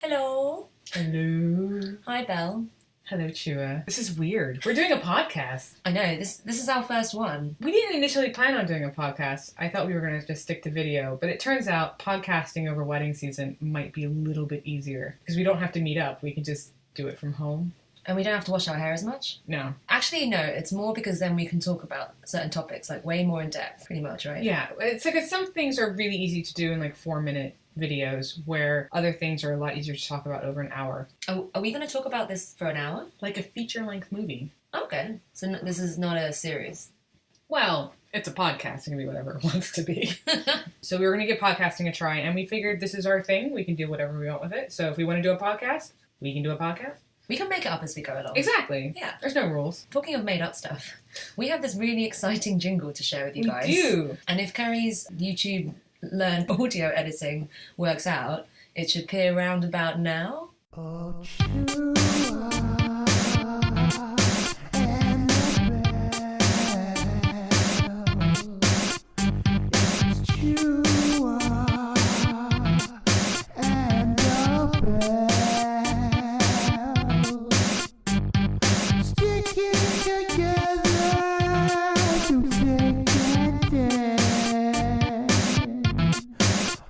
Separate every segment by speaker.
Speaker 1: Hello.
Speaker 2: Hello.
Speaker 1: Hi, Belle.
Speaker 2: Hello, Chua. This is weird. We're doing a podcast.
Speaker 1: I know, this is our first one.
Speaker 2: We didn't initially plan on doing a podcast. I thought we were going to just stick to video, but it turns out podcasting over wedding season might be a little bit easier because we don't have to meet up. We can just do it from home.
Speaker 1: And we don't have to wash our hair as much?
Speaker 2: No.
Speaker 1: Actually, no. It's more because then we can talk about certain topics, like way more in depth, pretty much, right?
Speaker 2: Yeah. It's like some things are really easy to do in like 4-minute videos where other things are a lot easier to talk about over an hour.
Speaker 1: Oh, are we going to talk about this for an hour?
Speaker 2: Like a feature-length movie.
Speaker 1: Okay. So this is not a series.
Speaker 2: Well, it's a podcast. It can be whatever it wants to be. So we were going to give podcasting a try, and we figured this is our thing. We can do whatever we want with it. So if we want to do a podcast, we can do a podcast.
Speaker 1: We can make it up as we go along.
Speaker 2: Exactly.
Speaker 1: Yeah.
Speaker 2: There's no rules.
Speaker 1: Talking of made up stuff, we have this really exciting jingle to share with you guys.
Speaker 2: We do.
Speaker 1: And if Carrie's YouTube learned audio editing works out, it should appear round about now.
Speaker 3: Oh, Chua and the Bell. Sticking together to take and dance.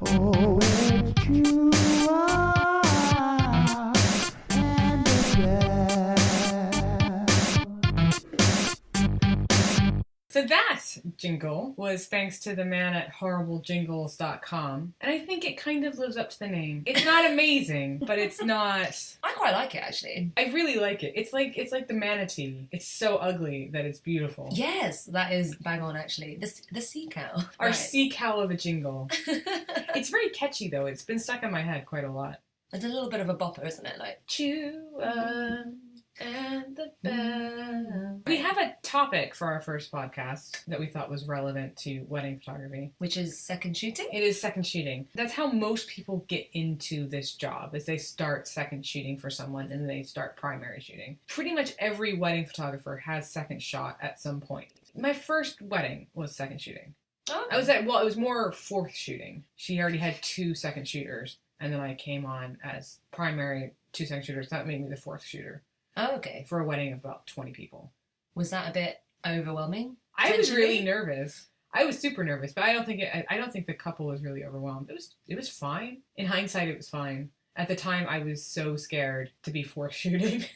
Speaker 3: Oh, it's Chua and the Bell.
Speaker 2: So that jingle was thanks to the man at horriblejingles.com. And I think it kind of lives up to the name. It's not amazing, but it's not...
Speaker 1: I quite like it, actually.
Speaker 2: I really like it. It's like the manatee. It's so ugly that it's beautiful.
Speaker 1: Yes, that is bang on, actually. The sea cow.
Speaker 2: Our
Speaker 1: Right.
Speaker 2: sea cow of a jingle. It's very catchy, though. It's been stuck in my head quite a lot.
Speaker 1: It's a little bit of a bopper, isn't it? Like,
Speaker 2: Chua and the Bell. We have a topic for our first podcast that we thought was relevant to wedding photography.
Speaker 1: which is second shooting?
Speaker 2: It is second shooting. That's how most people get into this job, is they start second shooting for someone and then they start primary shooting. Pretty much every wedding photographer has second shot at some point. My first wedding was second shooting.
Speaker 1: Oh,
Speaker 2: I was it was more fourth shooting. She already had 2 second shooters, and then I came on as primary 2 second shooters. That made me the 4th shooter
Speaker 1: Oh, okay.
Speaker 2: for a wedding of about 20 people.
Speaker 1: Was that a bit overwhelming?
Speaker 2: I was really
Speaker 1: potentially?
Speaker 2: nervous. I was super nervous, but I don't think the couple was really overwhelmed. It was fine. In hindsight, it was fine. At the time, I was so scared to be fourth shooting.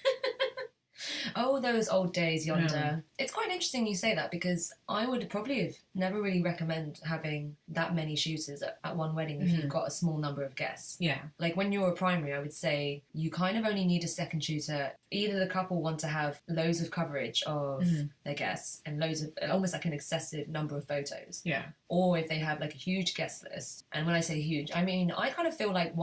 Speaker 1: Oh, those old days yonder.
Speaker 2: No.
Speaker 1: It's quite interesting you say that because I would probably have never really recommend having that many shooters at one wedding if you've got a small number of guests.
Speaker 2: Yeah.
Speaker 1: Like when you're a primary, I would say you kind of only need a second shooter. Either the couple want to have loads of coverage of their guests and loads of, almost like an excessive number of photos.
Speaker 2: Yeah.
Speaker 1: Or if they have like a huge guest list. And when I say huge, I mean, I kind of feel like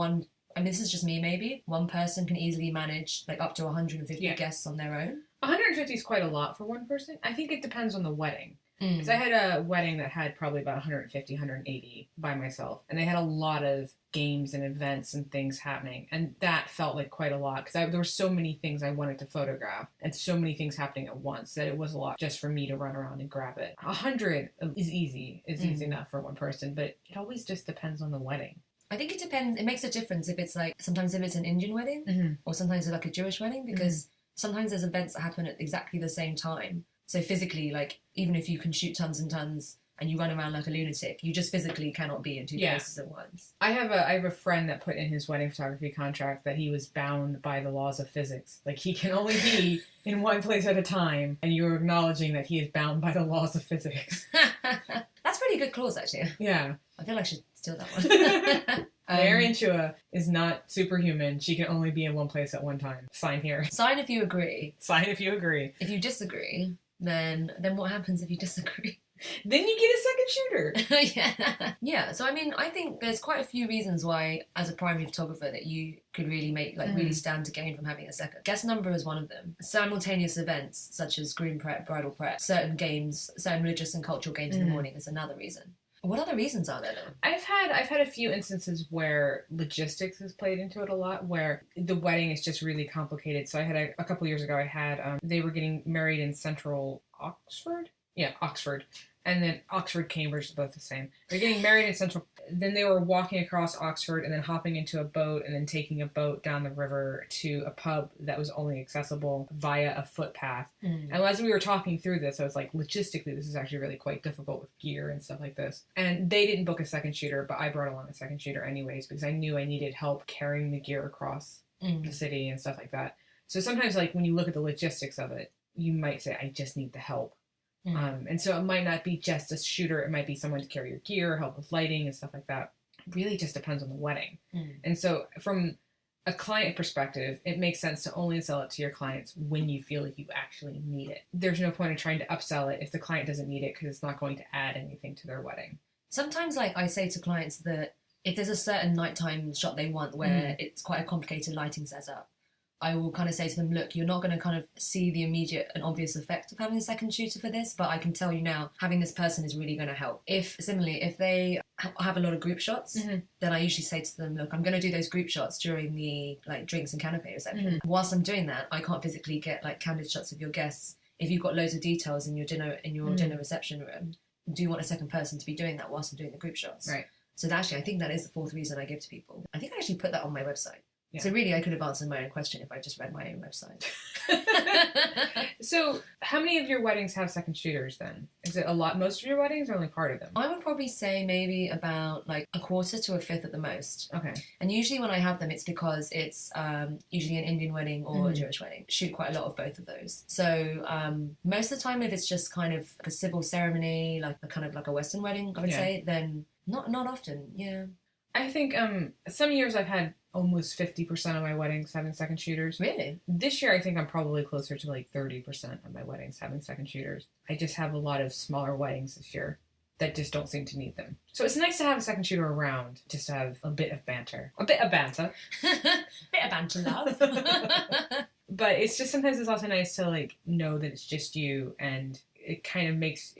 Speaker 1: this is just me maybe, one person can easily manage like up to 150 guests on their own.
Speaker 2: 150 is quite a lot for one person. I think it depends on the wedding. Because I had a wedding that had probably about 150, 180 by myself. And they had a lot of games and events and things happening. And that felt like quite a lot. Because there were so many things I wanted to photograph. And so many things happening at once that it was a lot just for me to run around and grab it. 100 is easy. It's easy enough for one person. But it always just depends on the wedding.
Speaker 1: I think it depends. It makes a difference if it's like, sometimes if it's an Indian wedding or sometimes it's like a Jewish wedding because sometimes there's events that happen at exactly the same time. So physically, like, even if you can shoot tons and tons and you run around like a lunatic, you just physically cannot be in 2 places at once.
Speaker 2: I have a friend that put in his wedding photography contract that he was bound by the laws of physics. Like, he can only be in one place at a time, and you're acknowledging that he is bound by the laws of physics.
Speaker 1: That's pretty good clause, actually.
Speaker 2: Yeah.
Speaker 1: I feel like I should steal that one.
Speaker 2: Marian Chua is not superhuman. She can only be in one place at one time. Sign here.
Speaker 1: Sign if you agree.
Speaker 2: Sign if you agree.
Speaker 1: If you disagree, then what happens if you disagree?
Speaker 2: Then you get a second shooter.
Speaker 1: Yeah. So I mean, I think there's quite a few reasons why, as a primary photographer, that you could really make really stand to gain from having a second. Guest number is one of them. Simultaneous events such as groom prep, bridal prep, certain games, certain religious and cultural games in the morning is another reason. What other reasons are there though?
Speaker 2: I've had a few instances where logistics has played into it a lot, where the wedding is just really complicated. So I had a couple years ago, I had they were getting married in central Oxford. Yeah, Oxford. And then Oxford, Cambridge is both the same. They're getting married in central then they were walking across Oxford and then hopping into a boat and then taking a boat down the river to a pub that was only accessible via a footpath. And as we were talking through this, I was like, logistically, this is actually really quite difficult with gear and stuff like this. And they didn't book a second shooter, but I brought along a second shooter anyways because I knew I needed help carrying the gear across the city and stuff like that. So sometimes, like, when you look at the logistics of it, you might say, I just need the help. And so it might not be just a shooter. It might be someone to carry your gear, help with lighting and stuff like that. It really just depends on the wedding. And so from a client perspective, it makes sense to only sell it to your clients when you feel like you actually need it. There's no point in trying to upsell it if the client doesn't need it because it's not going to add anything to their wedding.
Speaker 1: Sometimes, like, I say to clients that if there's a certain nighttime shot they want where it's quite a complicated lighting setup, I will kind of say to them, look, you're not going to kind of see the immediate and obvious effect of having a second shooter for this, but I can tell you now, having this person is really going to help. If they have a lot of group shots, then I usually say to them, look, I'm going to do those group shots during the, like, drinks and canapé reception. Whilst I'm doing that, I can't physically get, like, candid shots of your guests. If you've got loads of details in your dinner reception room, do you want a second person to be doing that whilst I'm doing the group shots?
Speaker 2: Right.
Speaker 1: So actually, I think that is the fourth reason I give to people. I think I actually put that on my website.
Speaker 2: Yeah.
Speaker 1: So really, I could have answered my own question if I just read my own website.
Speaker 2: So how many of your weddings have second shooters then? Is it a lot, most of your weddings, or only part of them?
Speaker 1: I would probably say maybe about like a quarter to a fifth at the most.
Speaker 2: Okay.
Speaker 1: And usually when I have them, it's because it's usually an Indian wedding or a Jewish wedding. Shoot quite a lot of both of those. So most of the time, if it's just kind of a civil ceremony, like a kind of like a Western wedding, I would say, then not often. Yeah.
Speaker 2: I think some years I've had almost 50% of my weddings having second shooters.
Speaker 1: Really?
Speaker 2: This year I think I'm probably closer to like 30% of my weddings having second shooters. I just have a lot of smaller weddings this year that just don't seem to need them. So it's nice to have a second shooter around, just to have a bit of banter. Bit of banter,
Speaker 1: love.
Speaker 2: But it's just sometimes it's also nice to like know that it's just you, and it kind of makes,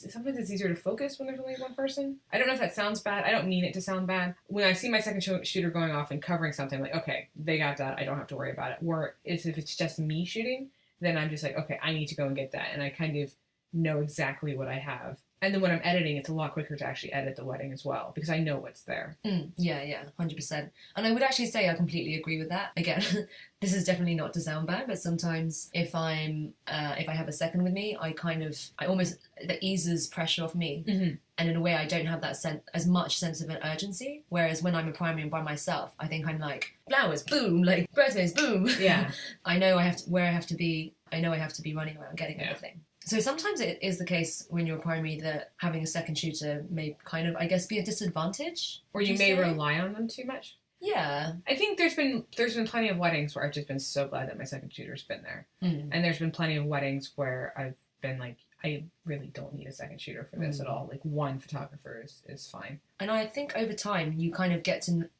Speaker 2: sometimes it's easier to focus when there's only one person. I don't know if that sounds bad. I don't mean it to sound bad. When I see my second shooter going off and covering something, I'm like, okay, they got that. I don't have to worry about it. Or if it's just me shooting, then I'm just like, okay, I need to go and get that. And I kind of know exactly what I have. And then when I'm editing, it's a lot quicker to actually edit the wedding as well, because I know what's there.
Speaker 1: Yeah, 100%. And I would actually say I completely agree with that. Again, this is definitely not to sound bad, but sometimes if I have a second with me, that eases pressure off me. And in a way, I don't have that as much sense of an urgency. Whereas when I'm a primary and by myself, I think I'm like, flowers, boom, like birthdays, boom.
Speaker 2: Yeah.
Speaker 1: I know I have to be running around getting everything. So sometimes it is the case when you're a primary that having a second shooter may kind of, I guess, be a disadvantage.
Speaker 2: Or you may rely on them too much.
Speaker 1: Yeah.
Speaker 2: I think there's been plenty of weddings where I've just been so glad that my second shooter's been there. And there's been plenty of weddings where I've been like, I really don't need a second shooter for this at all. Like, one photographer is fine. And
Speaker 1: I think over time you kind of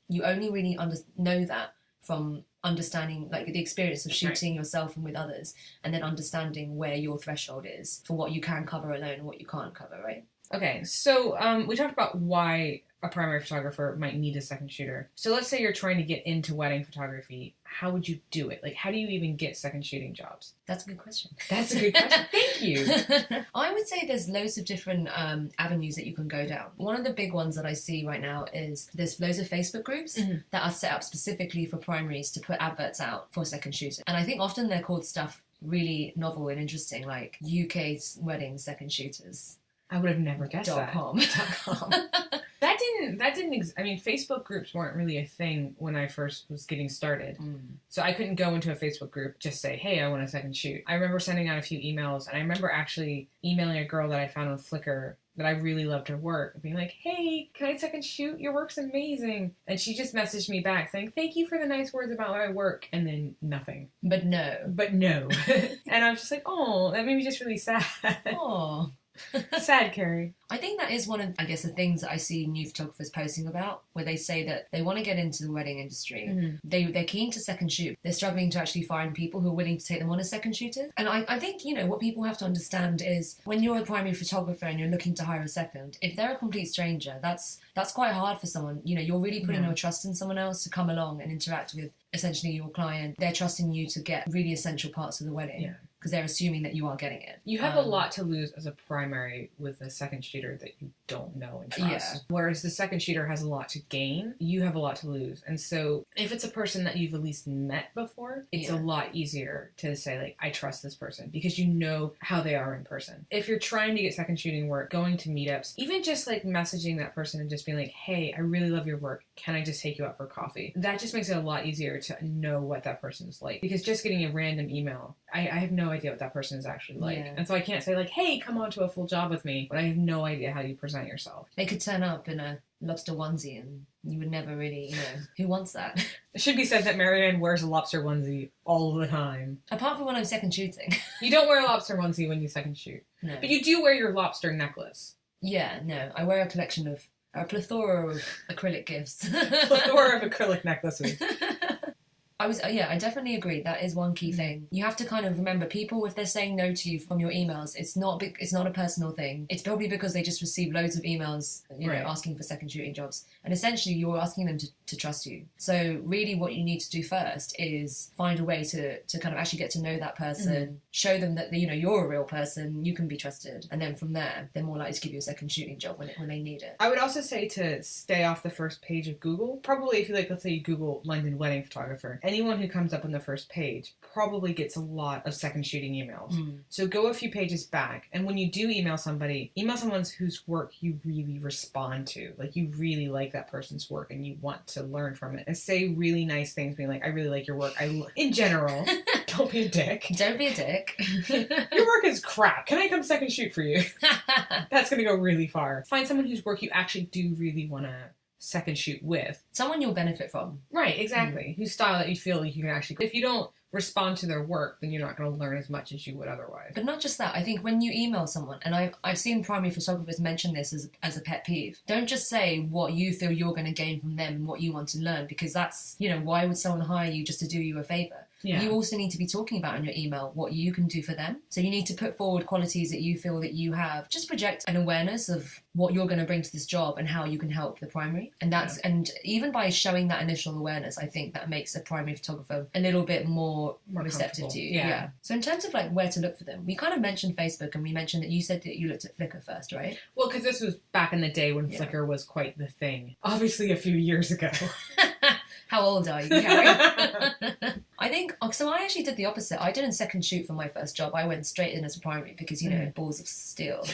Speaker 1: you only really know that from understanding like the experience of shooting yourself and with others, and then understanding where your threshold is for what you can cover alone and what you can't cover, right?
Speaker 2: Okay, so we talked about why a primary photographer might need a second shooter. So let's say you're trying to get into wedding photography. How would you do it? Like, how do you even get second shooting jobs?
Speaker 1: That's a good question.
Speaker 2: That's a good question. Thank you.
Speaker 1: I would say there's loads of different avenues that you can go down. One of the big ones that I see right now is there's loads of Facebook groups that are set up specifically for primaries to put adverts out for second shooting. And I think often they're called stuff really novel and interesting, like UK's wedding second shooters.
Speaker 2: I would have never guessed that.
Speaker 1: .com.
Speaker 2: That didn't I mean, Facebook groups weren't really a thing when I first was getting started. So I couldn't go into a Facebook group, just say, hey, I want a second shoot. I remember sending out a few emails, and I remember actually emailing a girl that I found on Flickr that I really loved her work, being like, hey, can I second shoot? Your work's amazing. And she just messaged me back saying, thank you for the nice words about my work. And then nothing.
Speaker 1: But no.
Speaker 2: And I was just like, oh, that made me just really sad.
Speaker 1: Oh.
Speaker 2: Sad, Carrie.
Speaker 1: I think that is one of, I guess, the things that I see new photographers posting about, where they say that they want to get into the wedding industry. They're keen to second shoot. They're struggling to actually find people who are willing to take them on as second shooters. And I think, what people have to understand is when you're a primary photographer and you're looking to hire a second, if they're a complete stranger, that's quite hard for someone. You're really putting your trust in someone else to come along and interact with essentially your client. They're trusting you to get really essential parts of the wedding.
Speaker 2: Yeah.
Speaker 1: Because they're assuming that you are getting it.
Speaker 2: You have a lot to lose as a primary with a second shooter that you don't know and trust.
Speaker 1: Yeah.
Speaker 2: Whereas the second shooter has a lot to gain, you have a lot to lose. And so if it's a person that you've at least met before, it's a lot easier to say, like, I trust this person because you know how they are in person. If you're trying to get second shooting work, going to meetups, even just like messaging that person and just being like, hey, I really love your work. Can I just take you out for coffee? That just makes it a lot easier to know what that person is like. Because just getting a random email, I have no idea what that person is actually like.
Speaker 1: Yeah.
Speaker 2: And so I can't say like, hey, come on to a full job with me, but I have no idea how you present yourself.
Speaker 1: They could turn up in a lobster onesie and you would never really, who wants that?
Speaker 2: It should be said that Marianne wears a lobster onesie all the time.
Speaker 1: Apart from when I'm second shooting.
Speaker 2: You don't wear a lobster onesie when you second shoot.
Speaker 1: No.
Speaker 2: But you do wear your lobster necklace.
Speaker 1: Yeah, no. I wear a plethora of acrylic gifts.
Speaker 2: Plethora of acrylic necklaces.
Speaker 1: I definitely agree. That is one key thing. You have to kind of remember, people, if they're saying no to you from your emails, it's not a personal thing. It's probably because they just receive loads of emails, asking for second shooting jobs. And essentially, you're asking them to trust you. So really what you need to do first is find a way to kind of actually get to know that person, show them that, you're a real person, you can be trusted. And then from there, they're more likely to give you a second shooting job when they need it.
Speaker 2: I would also say to stay off the first page of Google. Probably if you let's say you Google London wedding photographer, anyone who comes up on the first page probably gets a lot of second shooting emails. So go a few pages back, and when you do email somebody, email someone whose work you really respond to. Like, you really like that person's work and you want to learn from it, and say really nice things, being like, I really like your work. In general, don't be a dick.
Speaker 1: Don't be a dick.
Speaker 2: Your work is crap. Can I come second shoot for you? That's going to go really far. Find someone whose work you actually do really want to second shoot with.
Speaker 1: Someone you'll benefit from. Right,
Speaker 2: exactly. Whose style that you feel like you can actually... If you don't respond to their work, then you're not going to learn as much as you would otherwise.
Speaker 1: But not just that. I think when you email someone, and I've seen primary photographers mention this as a pet peeve, don't just say what you feel you're going to gain from them and what you want to learn, because that's, why would someone hire you just to do you a favour? Yeah. You also need to be talking about in your email what you can do for them. So you need to put forward qualities that you feel that you have. Just project an awareness of what you're going to bring to this job and how you can help the primary. And and even by showing that initial awareness, I think that makes a primary photographer a little bit more receptive to you. Yeah. So in terms of where to look for them, we kind of mentioned Facebook, and we mentioned that you said that you looked at Flickr first, right?
Speaker 2: Well, because this was back in the day when Flickr was quite the thing. Obviously a few years ago.
Speaker 1: How old are you, Carrie? I think, so I actually did the opposite. I didn't second shoot for my first job. I went straight in as a primary because, balls of steel.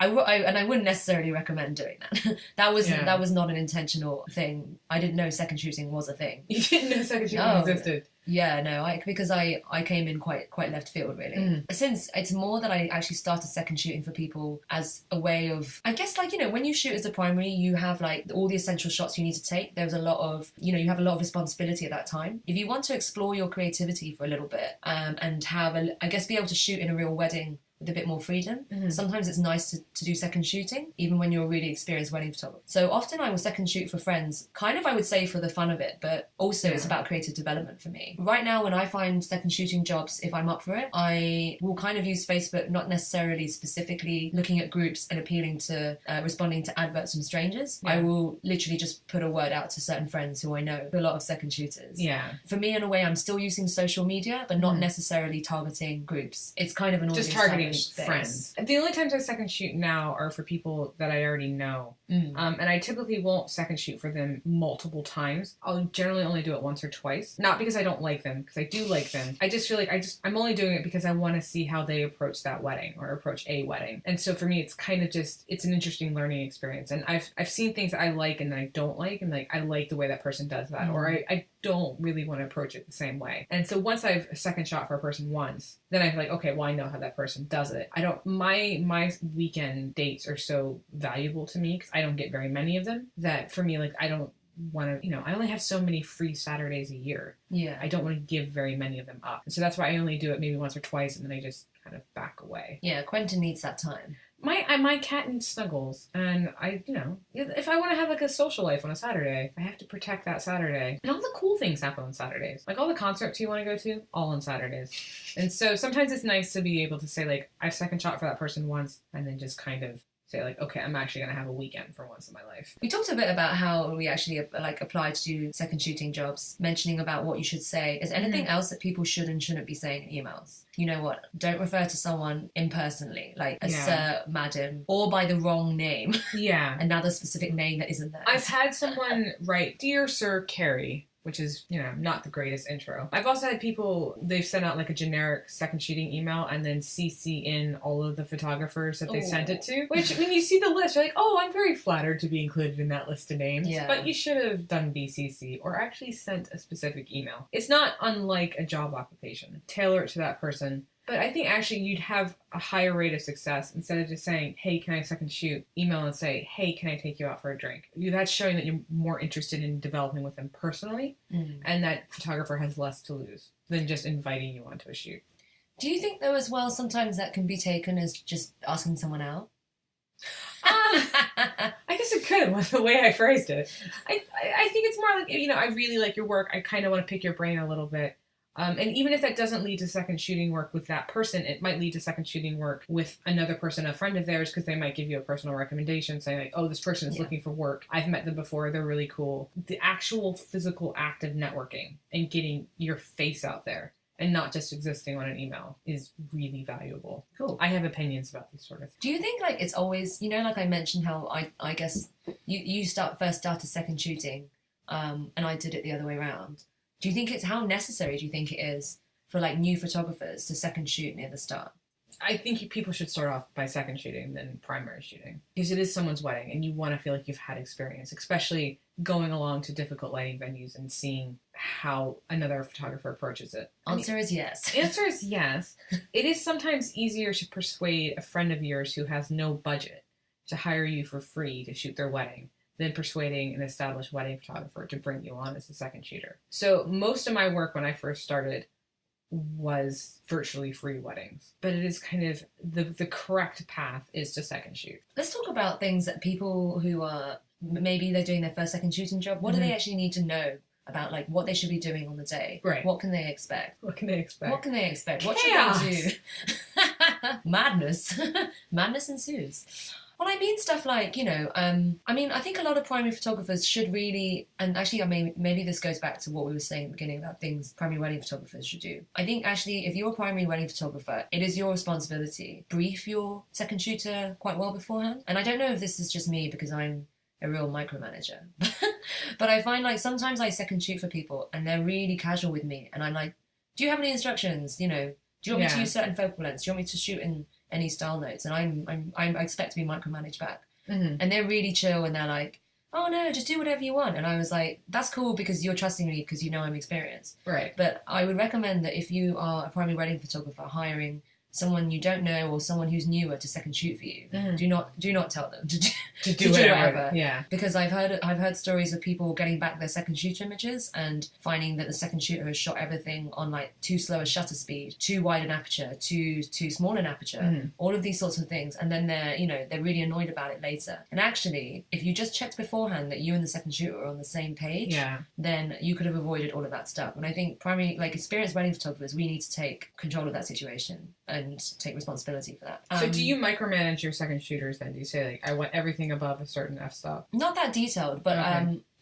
Speaker 1: I wouldn't necessarily recommend doing that. That was not an intentional thing. I didn't know second shooting was a thing.
Speaker 2: You didn't know second shooting existed?
Speaker 1: Yeah, no, because I came in quite left field, really. Since it's more that I actually started second shooting for people as a way of, I guess, when you shoot as a primary, you have all the essential shots you need to take. There's a lot of, you have a lot of responsibility at that time. If you want to explore your creativity for a little bit, and have be able to shoot in a real wedding with a bit more freedom. Sometimes it's nice to do second shooting, even when you're a really experienced wedding photographer. So often I will second shoot for friends, kind of, I would say, for the fun of it, but also it's about creative development for me. Right now, when I find second shooting jobs, if I'm up for it, I will kind of use Facebook, not necessarily specifically looking at groups and appealing to, responding to adverts from strangers. I will literally just put a word out to certain friends who I know, a lot of second shooters.
Speaker 2: Yeah.
Speaker 1: For me, in a way, I'm still using social media, but not necessarily targeting groups. It's kind of an audience.
Speaker 2: Just targeting friends. The only times I second shoot now are for people that I already know. And I typically won't second shoot for them multiple times. I'll generally only do it once or twice. Not because I don't like them, because I do like them. I just feel like I'm only doing it because I want to see how they approach that wedding or approach a wedding. And so for me, it's kind of it's an interesting learning experience. And I've seen things that I like and that I don't like, and I like the way that person does that, or I don't really want to approach it the same way. And so once I've second shot for a person once, then I'm like, okay, well, I know how that person does it. My weekend dates are so valuable to me because I don't get very many of them, that for me, I don't want to, I only have so many free Saturdays a year.
Speaker 1: Yeah.
Speaker 2: I don't want to give very many of them up. And so that's why I only do it maybe once or twice, and then I just kind of back away.
Speaker 1: Yeah, Quentin needs that time.
Speaker 2: My cat needs snuggles, and if I want to have a social life on a Saturday, I have to protect that Saturday. And all the cool things happen on Saturdays. All the concerts you want to go to, all on Saturdays. And so sometimes it's nice to be able to say, I've second shot for that person once, and then just kind of say like, okay, I'm actually going to have a weekend for once in my life.
Speaker 1: We talked a bit about how we actually like apply to do second shooting jobs, mentioning about what you should say. Is there anything else that people should and shouldn't be saying in emails? You know what? Don't refer to someone impersonally, like a sir, madam, or by the wrong name.
Speaker 2: Yeah.
Speaker 1: Another specific name that isn't there.
Speaker 2: I've had someone write, Dear Sir Carrie, which is, you know, not the greatest intro. I've also had people, they've sent out like a generic second shooting email and then CC in all of the photographers that they sent it to. Which, when you see the list, you're like, oh, I'm very flattered to be included in that list of names.
Speaker 1: Yeah.
Speaker 2: But you should have done BCC or actually sent a specific email. It's not unlike a job application. Tailor it to that person. But I think actually you'd have a higher rate of success instead of just saying, hey, can I second shoot? Email and say, hey, can I take you out for a drink? That's showing that you're more interested in developing with them personally and that photographer has less to lose than just inviting you onto a shoot.
Speaker 1: Do you think, though, as well, sometimes that can be taken as just asking someone out?
Speaker 2: I guess it could, with the way I phrased it. I think it's more like, you know, I really like your work. I kind of want to pick your brain a little bit. And even if that doesn't lead to second shooting work with that person, it might lead to second shooting work with another person, a friend of theirs, because they might give you a personal recommendation saying like, oh, this person is looking for work. I've met them before. They're really cool. The actual physical act of networking and getting your face out there and not just existing on an email is really valuable.
Speaker 1: Cool.
Speaker 2: I have opinions about these sort of things.
Speaker 1: Do you think like it's always, you know, like I mentioned how I guess you first started second shooting and I did it the other way around. Do you think it's, how necessary do you think it is for like new photographers to second shoot near the start?
Speaker 2: I think people should start off by second shooting than primary shooting because it is someone's wedding and you want to feel like you've had experience, especially going along to difficult lighting venues and seeing how another photographer approaches it.
Speaker 1: Answer is yes.
Speaker 2: Answer is yes. It is sometimes easier to persuade a friend of yours who has no budget to hire you for free to shoot their wedding than persuading an established wedding photographer to bring you on as a second shooter. So most of my work when I first started was virtually free weddings. But it is kind of the correct path is to second shoot.
Speaker 1: Let's talk about things that people who are, maybe they're doing their first second shooting job, what do they actually need to know about like what they should be doing on the day?
Speaker 2: Right.
Speaker 1: What can they expect?
Speaker 2: What can they expect?
Speaker 1: What can they expect? What
Speaker 2: Chaos.
Speaker 1: should they do? Madness. Madness ensues. Well, I mean stuff like, you know, I think a lot of primary photographers should really, and actually, I mean, maybe this goes back to what we were saying at the beginning about things primary wedding photographers should do. I think actually, if you're a primary wedding photographer, it is your responsibility. Brief your second shooter quite well beforehand. And I don't know if this is just me because I'm a real micromanager, but I find like sometimes I second shoot for people and they're really casual with me. And I'm like, do you have any instructions? You know, do you want me to use certain focal lengths? Do you want me to shoot in any style notes? And I expect to be micromanaged back. Mm-hmm. And they're really chill and they're like, oh no, just do whatever you want. And I was like, that's cool because you're trusting me because you know I'm experienced.
Speaker 2: Right.
Speaker 1: But I would recommend that if you are a primary wedding photographer hiring someone you don't know or someone who's newer to second shoot for you, do not tell them to do whatever.
Speaker 2: Yeah.
Speaker 1: Because I've heard stories of people getting back their second shooter images and finding that the second shooter has shot everything on like too slow a shutter speed, too wide an aperture, too small an aperture, all of these sorts of things, and then they're really annoyed about it later. And actually, if you just checked beforehand that you and the second shooter are on the same page, then you could have avoided all of that stuff. And I think primary, like experienced wedding photographers, we need to take control of that situation and take responsibility for that.
Speaker 2: So do you micromanage your second shooters then? Do you say like, I want everything above a certain f-stop?
Speaker 1: Not that detailed, but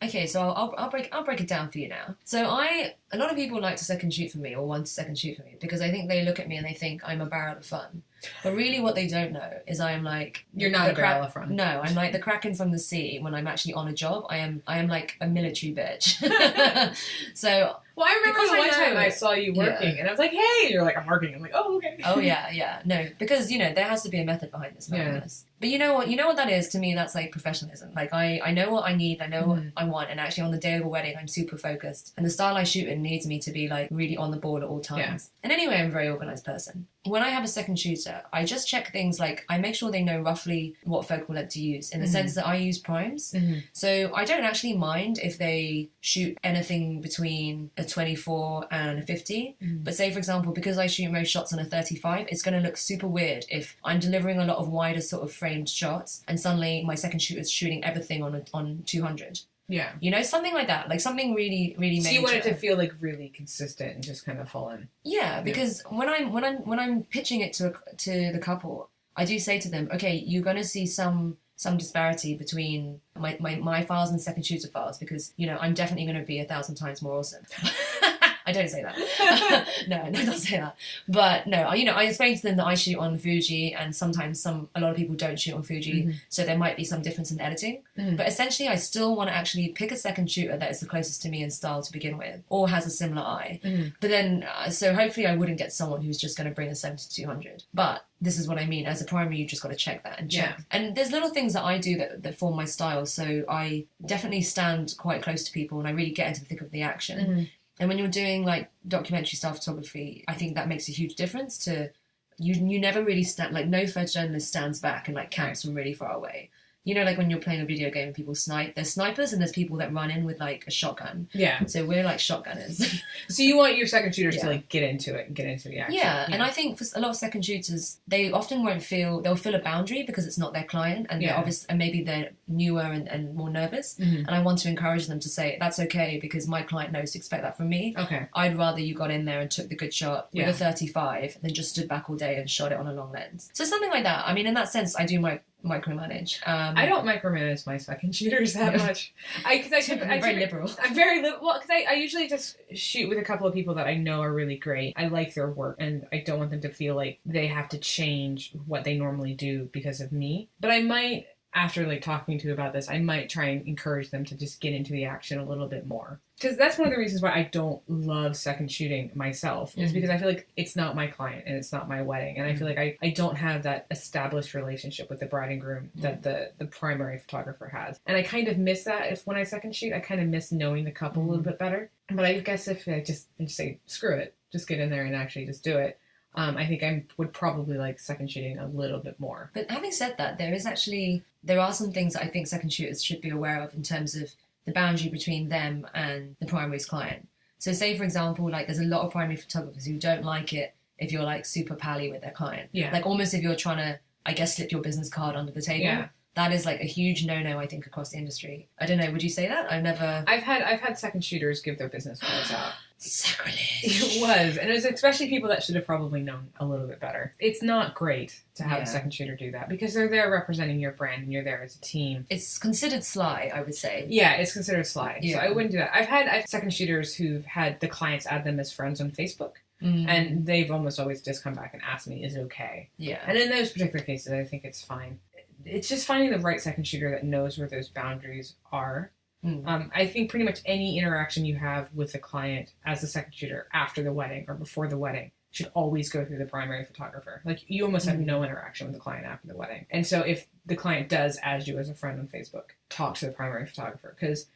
Speaker 1: okay, so I'll break it down for you now. So a lot of people like to second shoot for me or want to second shoot for me because I think they look at me and they think I'm a barrel of fun. But really what they don't know is I am like...
Speaker 2: You're not a barrel of fun.
Speaker 1: No, I'm like the Kraken from the sea when I'm actually on a job. I am like a military bitch. So...
Speaker 2: Well, I remember the one time I saw you working, and I was like, hey! And you're like, I'm working. I'm like, oh, okay.
Speaker 1: Oh, yeah. No, because, there has to be a method behind this madness. But you know what that is? To me, that's like professionalism. Like, I know what I need, I know what I want, and actually on the day of a wedding, I'm super focused. And the style I shoot in needs me to be, like, really on the ball at all times. Yeah. And anyway, I'm a very organised person. When I have a second shooter, I just check things like, I make sure they know roughly what focal length to use, in the sense that I use primes. So I don't actually mind if they shoot anything between a 24 and a 50. But say, for example, because I shoot most shots on a 35, it's going to look super weird if I'm delivering a lot of wider sort of framed shots and suddenly my second shooter's shooting everything on 200. Yeah. Something like that. Like something really, really major.
Speaker 2: So you want it to feel like really consistent and just kind of fall in.
Speaker 1: Yeah, because when I'm pitching it to the couple, I do say to them, okay, you're going to see some disparity between my files and second shooter files because, you know, I'm definitely going to be 1,000 times more awesome. I don't say that. No, I don't say that. But no, you know, I explain to them that I shoot on Fuji and sometimes a lot of people don't shoot on Fuji. So there might be some difference in editing. But essentially, I still want to actually pick a second shooter that is the closest to me in style to begin with or has a similar eye. But then, so hopefully I wouldn't get someone who's just going to bring a 70-200. But this is what I mean. As a primary, you just got to check that and check. Yeah. And there's little things that I do that form my style. So I definitely stand quite close to people and I really get into the thick of the action. And when you're doing like documentary style photography, I think that makes a huge difference to you never really stand, like no photojournalist stands back and like camps from really far away. You know, like when you're playing a video game and people snipe, there's snipers and there's people that run in with like a shotgun. Yeah. So we're like shotgunners.
Speaker 2: So you want your second shooters to like get into it and get into the action.
Speaker 1: Yeah. And I think for a lot of second shooters, they often they'll feel a boundary because it's not their client and they're obviously, and maybe they're newer and more nervous. And I want to encourage them to say, that's okay because my client knows to expect that from me. Okay. I'd rather you got in there and took the good shot with a 35 than just stood back all day and shot it on a long lens. So something like that. I mean, in that sense, I do micromanage.
Speaker 2: I don't micromanage my second shooters that much. I'm
Speaker 1: very liberal.
Speaker 2: I'm very liberal. Well, because I usually just shoot with a couple of people that I know are really great. I like their work, and I don't want them to feel like they have to change what they normally do because of me. But I might, after like talking to about this, I might try and encourage them to just get into the action a little bit more. Because that's one of the reasons why I don't love second shooting myself is because I feel like it's not my client and it's not my wedding. And I feel like I don't have that established relationship with the bride and groom that the primary photographer has. And I kind of miss that when I second shoot. I kind of miss knowing the couple a little bit better. But I guess if I just say, screw it, just get in there and actually just do it. I think I would probably like second shooting a little bit more.
Speaker 1: But having said that, there are some things that I think second shooters should be aware of in terms of the boundary between them and the primary's client. So say, for example, like there's a lot of primary photographers who don't like it if you're like super pally with their client. Yeah. Like almost if you're trying to, I guess, slip your business card under the table. Yeah. That is like a huge no-no, I think, across the industry. I don't know, would you say that? I've
Speaker 2: had second shooters give their business cards out.
Speaker 1: Sacrilege.
Speaker 2: It was. And it was especially people that should have probably known a little bit better. It's not great to have a second shooter do that because they're there representing your brand and you're there as a team.
Speaker 1: It's considered sly, I would say.
Speaker 2: Yeah, it's considered sly. Yeah. So I wouldn't do that. I've had second shooters who've had the clients add them as friends on Facebook. And they've almost always just come back and asked me, is it okay? Yeah. And in those particular cases, I think it's fine. It's just finding the right second shooter that knows where those boundaries are. I think pretty much any interaction you have with a client as a second shooter after the wedding or before the wedding should always go through the primary photographer. Like you almost have no interaction with the client after the wedding. And so if the client does add you as a friend on Facebook, talk to the primary photographer. Because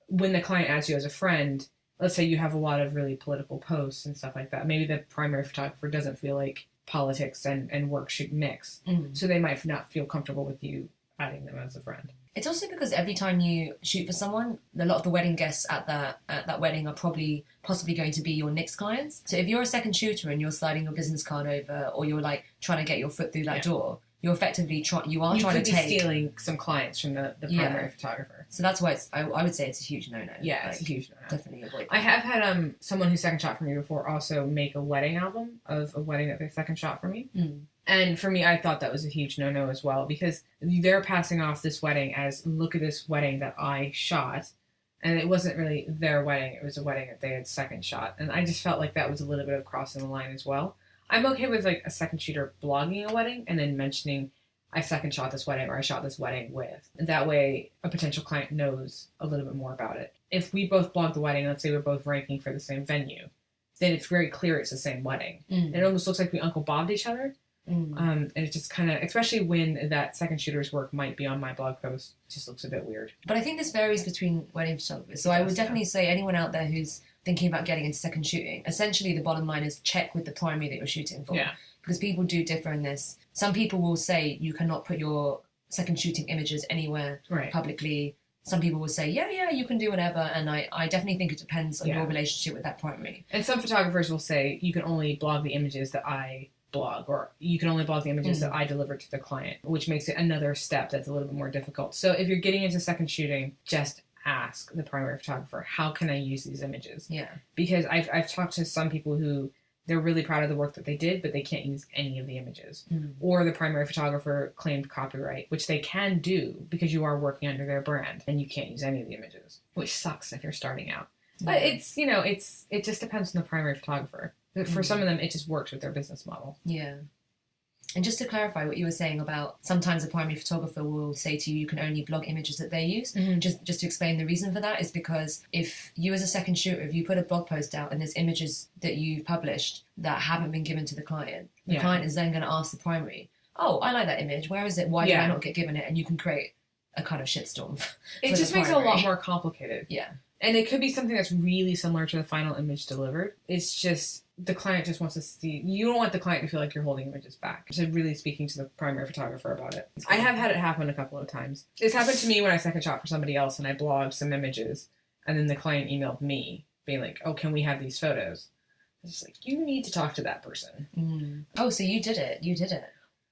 Speaker 2: when the client adds you as a friend, let's say you have a lot of really political posts and stuff like that, maybe the primary photographer doesn't feel like politics and work should mix. So they might not feel comfortable with you adding them as a friend.
Speaker 1: It's also because every time you shoot for someone, a lot of the wedding guests at that wedding are possibly going to be your next clients. So if you're a second shooter and you're sliding your business card over or you're like trying to get your foot through that door, you're effectively trying to
Speaker 2: stealing some clients from the primary photographer.
Speaker 1: So that's why I would say it's a huge no-no.
Speaker 2: Yeah, it's a huge no-no.
Speaker 1: Definitely avoid that.
Speaker 2: I have had someone who second shot for me before also make a wedding album of a wedding that they second shot for me. And for me, I thought that was a huge no-no as well because they're passing off this wedding as, look at this wedding that I shot. And it wasn't really their wedding. It was a wedding that they had second shot. And I just felt like that was a little bit of crossing the line as well. I'm okay with like a second shooter blogging a wedding and then mentioning I second shot this wedding or I shot this wedding with. And that way a potential client knows a little bit more about it. If we both blog the wedding, let's say we're both ranking for the same venue, then it's very clear it's the same wedding. And it almost looks like we Uncle Bobbed each other. And it just kind of, especially when that second shooter's work might be on my blog post, it just looks a bit weird.
Speaker 1: But I think this varies between wedding photographers. So I would definitely say anyone out there who's thinking about getting into second shooting, essentially the bottom line is check with the primary that you're shooting for. Yeah. Because people do differ in this. Some people will say you cannot put your second shooting images anywhere publicly. Some people will say, yeah, you can do whatever. And I definitely think it depends on your relationship with that primary.
Speaker 2: And some photographers will say you can only blog the images that I blog, or you can only blog the images that I deliver to the client, which makes it another step that's a little bit more difficult. So if you're getting into second shooting, just ask the primary photographer, how can I use these images? Yeah. Because I've talked to some people who they're really proud of the work that they did, but they can't use any of the images. Or the primary photographer claimed copyright, which they can do because you are working under their brand and you can't use any of the images, which sucks if you're starting out. But it's, you know, it just depends on the primary photographer. For some of them, it just works with their business model.
Speaker 1: Yeah. And just to clarify what you were saying about sometimes a primary photographer will say to you, you can only blog images that they use. Just to explain the reason for that is because if you as a second shooter, if you put a blog post out and there's images that you've published that haven't been given to the client client is then going to ask the primary, oh, I like that image. Where is it? Why did I not get given it? And you can create a kind of shitstorm.
Speaker 2: It just makes it a lot more complicated.
Speaker 1: Yeah.
Speaker 2: And it could be something that's really similar to the final image delivered. It's just the client just wants to see. You don't want the client to feel like you're holding images back. So really speaking to the primary photographer about it. I have had it happen a couple of times. It's happened to me when I second shot for somebody else and I blogged some images and then the client emailed me being like, oh, can we have these photos? I was just like, you need to talk to that person.
Speaker 1: Oh, so you did it. You did it.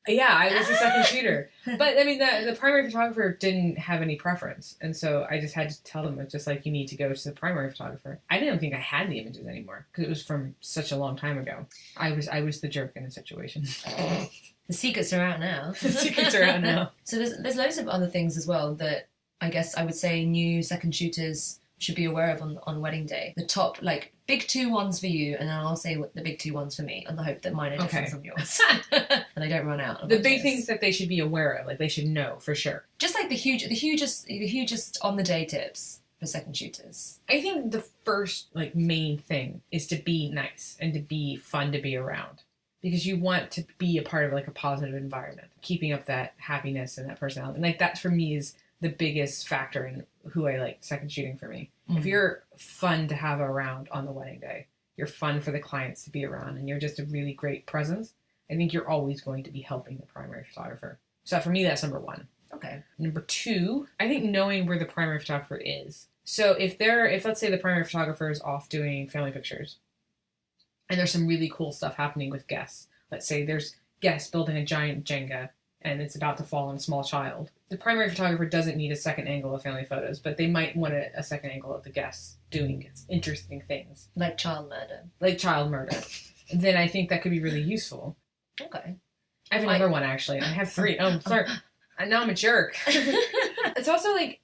Speaker 2: Yeah, I was a second shooter. But, I mean, the primary photographer didn't have any preference. And so I just had to tell them, it's just like, you need to go to the primary photographer. I didn't think I had the images anymore because it was from such a long time ago. I was the jerk in the situation.
Speaker 1: The secrets are out now.
Speaker 2: The secrets are out now.
Speaker 1: So there's loads of other things as well that I guess I would say new second shooters should be aware of on wedding day. The top, like, big 2 ones for you, and then I'll say what the big 2 ones for me, on the hope that mine are different from yours. And I don't run out.
Speaker 2: The big things that they should be aware of, like they should know for sure.
Speaker 1: Just like the hugest on the day tips for second shooters.
Speaker 2: I think the first like main thing is to be nice and to be fun to be around. Because you want to be a part of like a positive environment, keeping up that happiness and that personality. And like that for me is the biggest factor in who I like second shooting for me. If you're fun to have around on the wedding day, you're fun for the clients to be around, and you're just a really great presence, I think you're always going to be helping the primary photographer. So for me, that's number 1.
Speaker 1: Okay.
Speaker 2: Number 2, I think knowing where the primary photographer is. So if let's say the primary photographer is off doing family pictures, and there's some really cool stuff happening with guests. Let's say there's guests building a giant Jenga, and it's about to fall on a small child. The primary photographer doesn't need a second angle of family photos, but they might want a second angle of the guests doing interesting things.
Speaker 1: Like child murder.
Speaker 2: Then I think that could be really useful.
Speaker 1: Okay.
Speaker 2: I have another one, actually. I have 3. Oh, sorry. And now I'm a jerk. It's also like,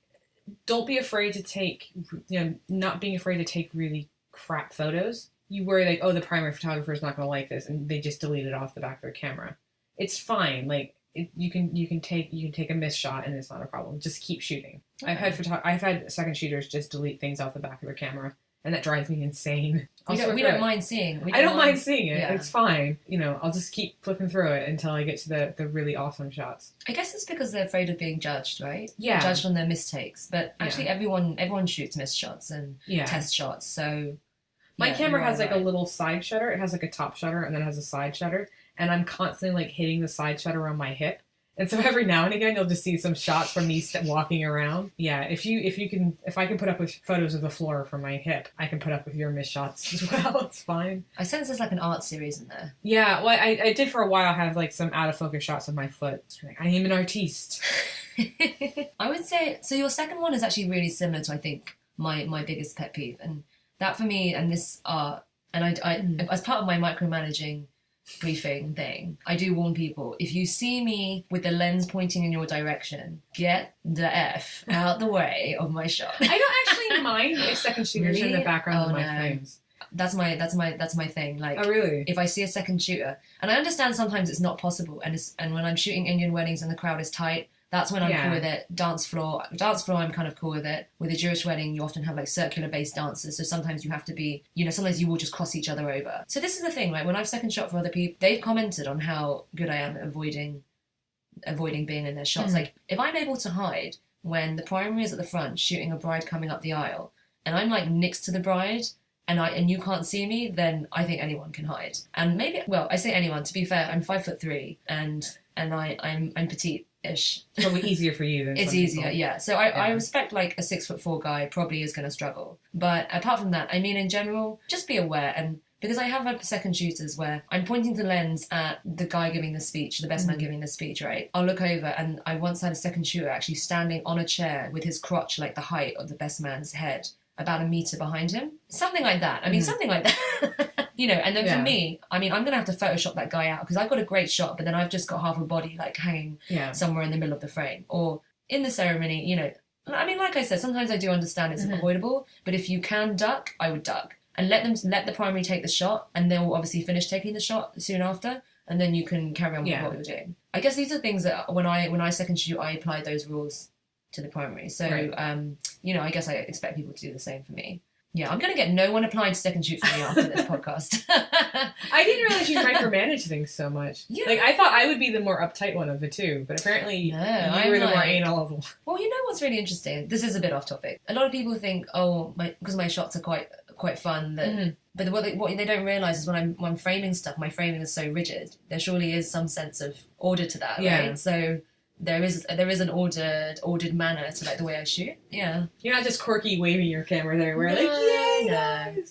Speaker 2: don't be afraid to take, not being afraid to take really crap photos. You worry like, oh, the primary photographer is not going to like this, and they just delete it off the back of their camera. It's fine. Like, you can take a missed shot and it's not a problem. Just keep shooting. Okay. I've had second shooters just delete things off the back of their camera, and that drives me insane.
Speaker 1: We don't mind seeing.
Speaker 2: I don't mind seeing it. Yeah. It's fine. I'll just keep flipping through it until I get to the really awesome shots.
Speaker 1: I guess it's because they're afraid of being judged, right?
Speaker 2: Yeah.
Speaker 1: Judged on their mistakes. But actually everyone shoots missed shots and test shots. So
Speaker 2: my camera has like a little side shutter. It has like a top shutter and then it has a side shutter. And I'm constantly like hitting the side shutter on my hip. And so every now and again, you'll just see some shots from me walking around. Yeah, if I can put up with photos of the floor from my hip, I can put up with your missed shots as well. It's fine.
Speaker 1: I sense there's like an art series in there.
Speaker 2: Yeah, well, I did for a while have like some out of focus shots of my foot. Like, I am an artiste.
Speaker 1: I would say, so your second one is actually really similar to, I think, my biggest pet peeve. And that for me, and this art, and I as part of my micromanaging briefing thing, I do warn people, if you see me with the lens pointing in your direction, get the F out the way of my shot.
Speaker 2: I don't actually mind if second shooters
Speaker 1: Really?
Speaker 2: in the background of my
Speaker 1: no.
Speaker 2: frames.
Speaker 1: That's my thing. Like,
Speaker 2: Oh, really?
Speaker 1: if I see a second shooter, and I understand sometimes it's not possible, and when I'm shooting Indian weddings and the crowd is tight, that's when I'm cool with it. Dance floor, I'm kind of cool with it. With a Jewish wedding, you often have like circular-based dances, so sometimes you have to be, sometimes you will just cross each other over. So this is the thing, like when I've second shot for other people, they've commented on how good I am at avoiding being in their shots. Like, if I'm able to hide when the primary is at the front shooting a bride coming up the aisle, and I'm like next to the bride, and you can't see me, then I think anyone can hide. And maybe, well, I say anyone, to be fair, I'm 5'3", and I'm petite-ish.
Speaker 2: Probably easier for you than
Speaker 1: It's
Speaker 2: some
Speaker 1: easier,
Speaker 2: people.
Speaker 1: yeah. So I respect like a 6'4" guy probably is going to struggle. But apart from that, I mean, in general, just be aware. And because I have had second shooters where I'm pointing the lens at the guy giving the speech, the best man giving the speech, right? I'll look over, and I once had a second shooter actually standing on a chair with his crotch like the height of the best man's head, about a meter behind him. Something like that. I mean, something like that. And then
Speaker 2: Yeah.
Speaker 1: for me, I mean, I'm going to have to Photoshop that guy out because I've got a great shot, but then I've just got half a body like hanging somewhere in the middle of the frame or in the ceremony, I mean, like I said, sometimes I do understand it's avoidable, but if you can duck, I would duck and let the primary take the shot, and they'll obviously finish taking the shot soon after, and then you can carry on with what you're doing. I guess these are things that when I second shoot, I apply those rules to the primary. So, I guess I expect people to do the same for me. Yeah, I'm going to get no one applying to second shoot for me after this podcast.
Speaker 2: I didn't realize you micromanage things so much. Yeah. Like, I thought I would be the more uptight one of the two, but apparently you were the more anal of them.
Speaker 1: Well, you know what's really interesting? This is a bit off topic. A lot of people think, because my shots are quite fun, that, but what they don't realise is when I'm framing stuff, my framing is so rigid. There surely is some sense of order to that, right? So there is an ordered manner to like the way I shoot. Yeah,
Speaker 2: you're not just quirky waving your camera there. We're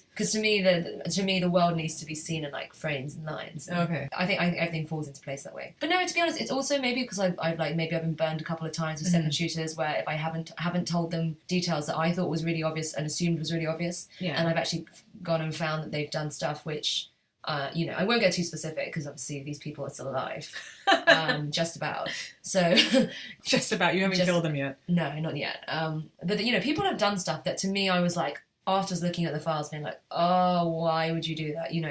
Speaker 1: because to me the world needs to be seen in like frames and lines.
Speaker 2: Okay,
Speaker 1: I think everything falls into place that way. But no, to be honest, it's also maybe because I've been burned a couple of times with second shooters where if I haven't told them details that I thought was really obvious and assumed was really obvious, and I've actually gone and found that they've done stuff which. I won't get too specific because obviously these people are still alive. Just about. So,
Speaker 2: just about. You haven't killed them yet.
Speaker 1: No, not yet. But people have done stuff that to me I was like, after looking at the files, being like, oh, why would you do that? You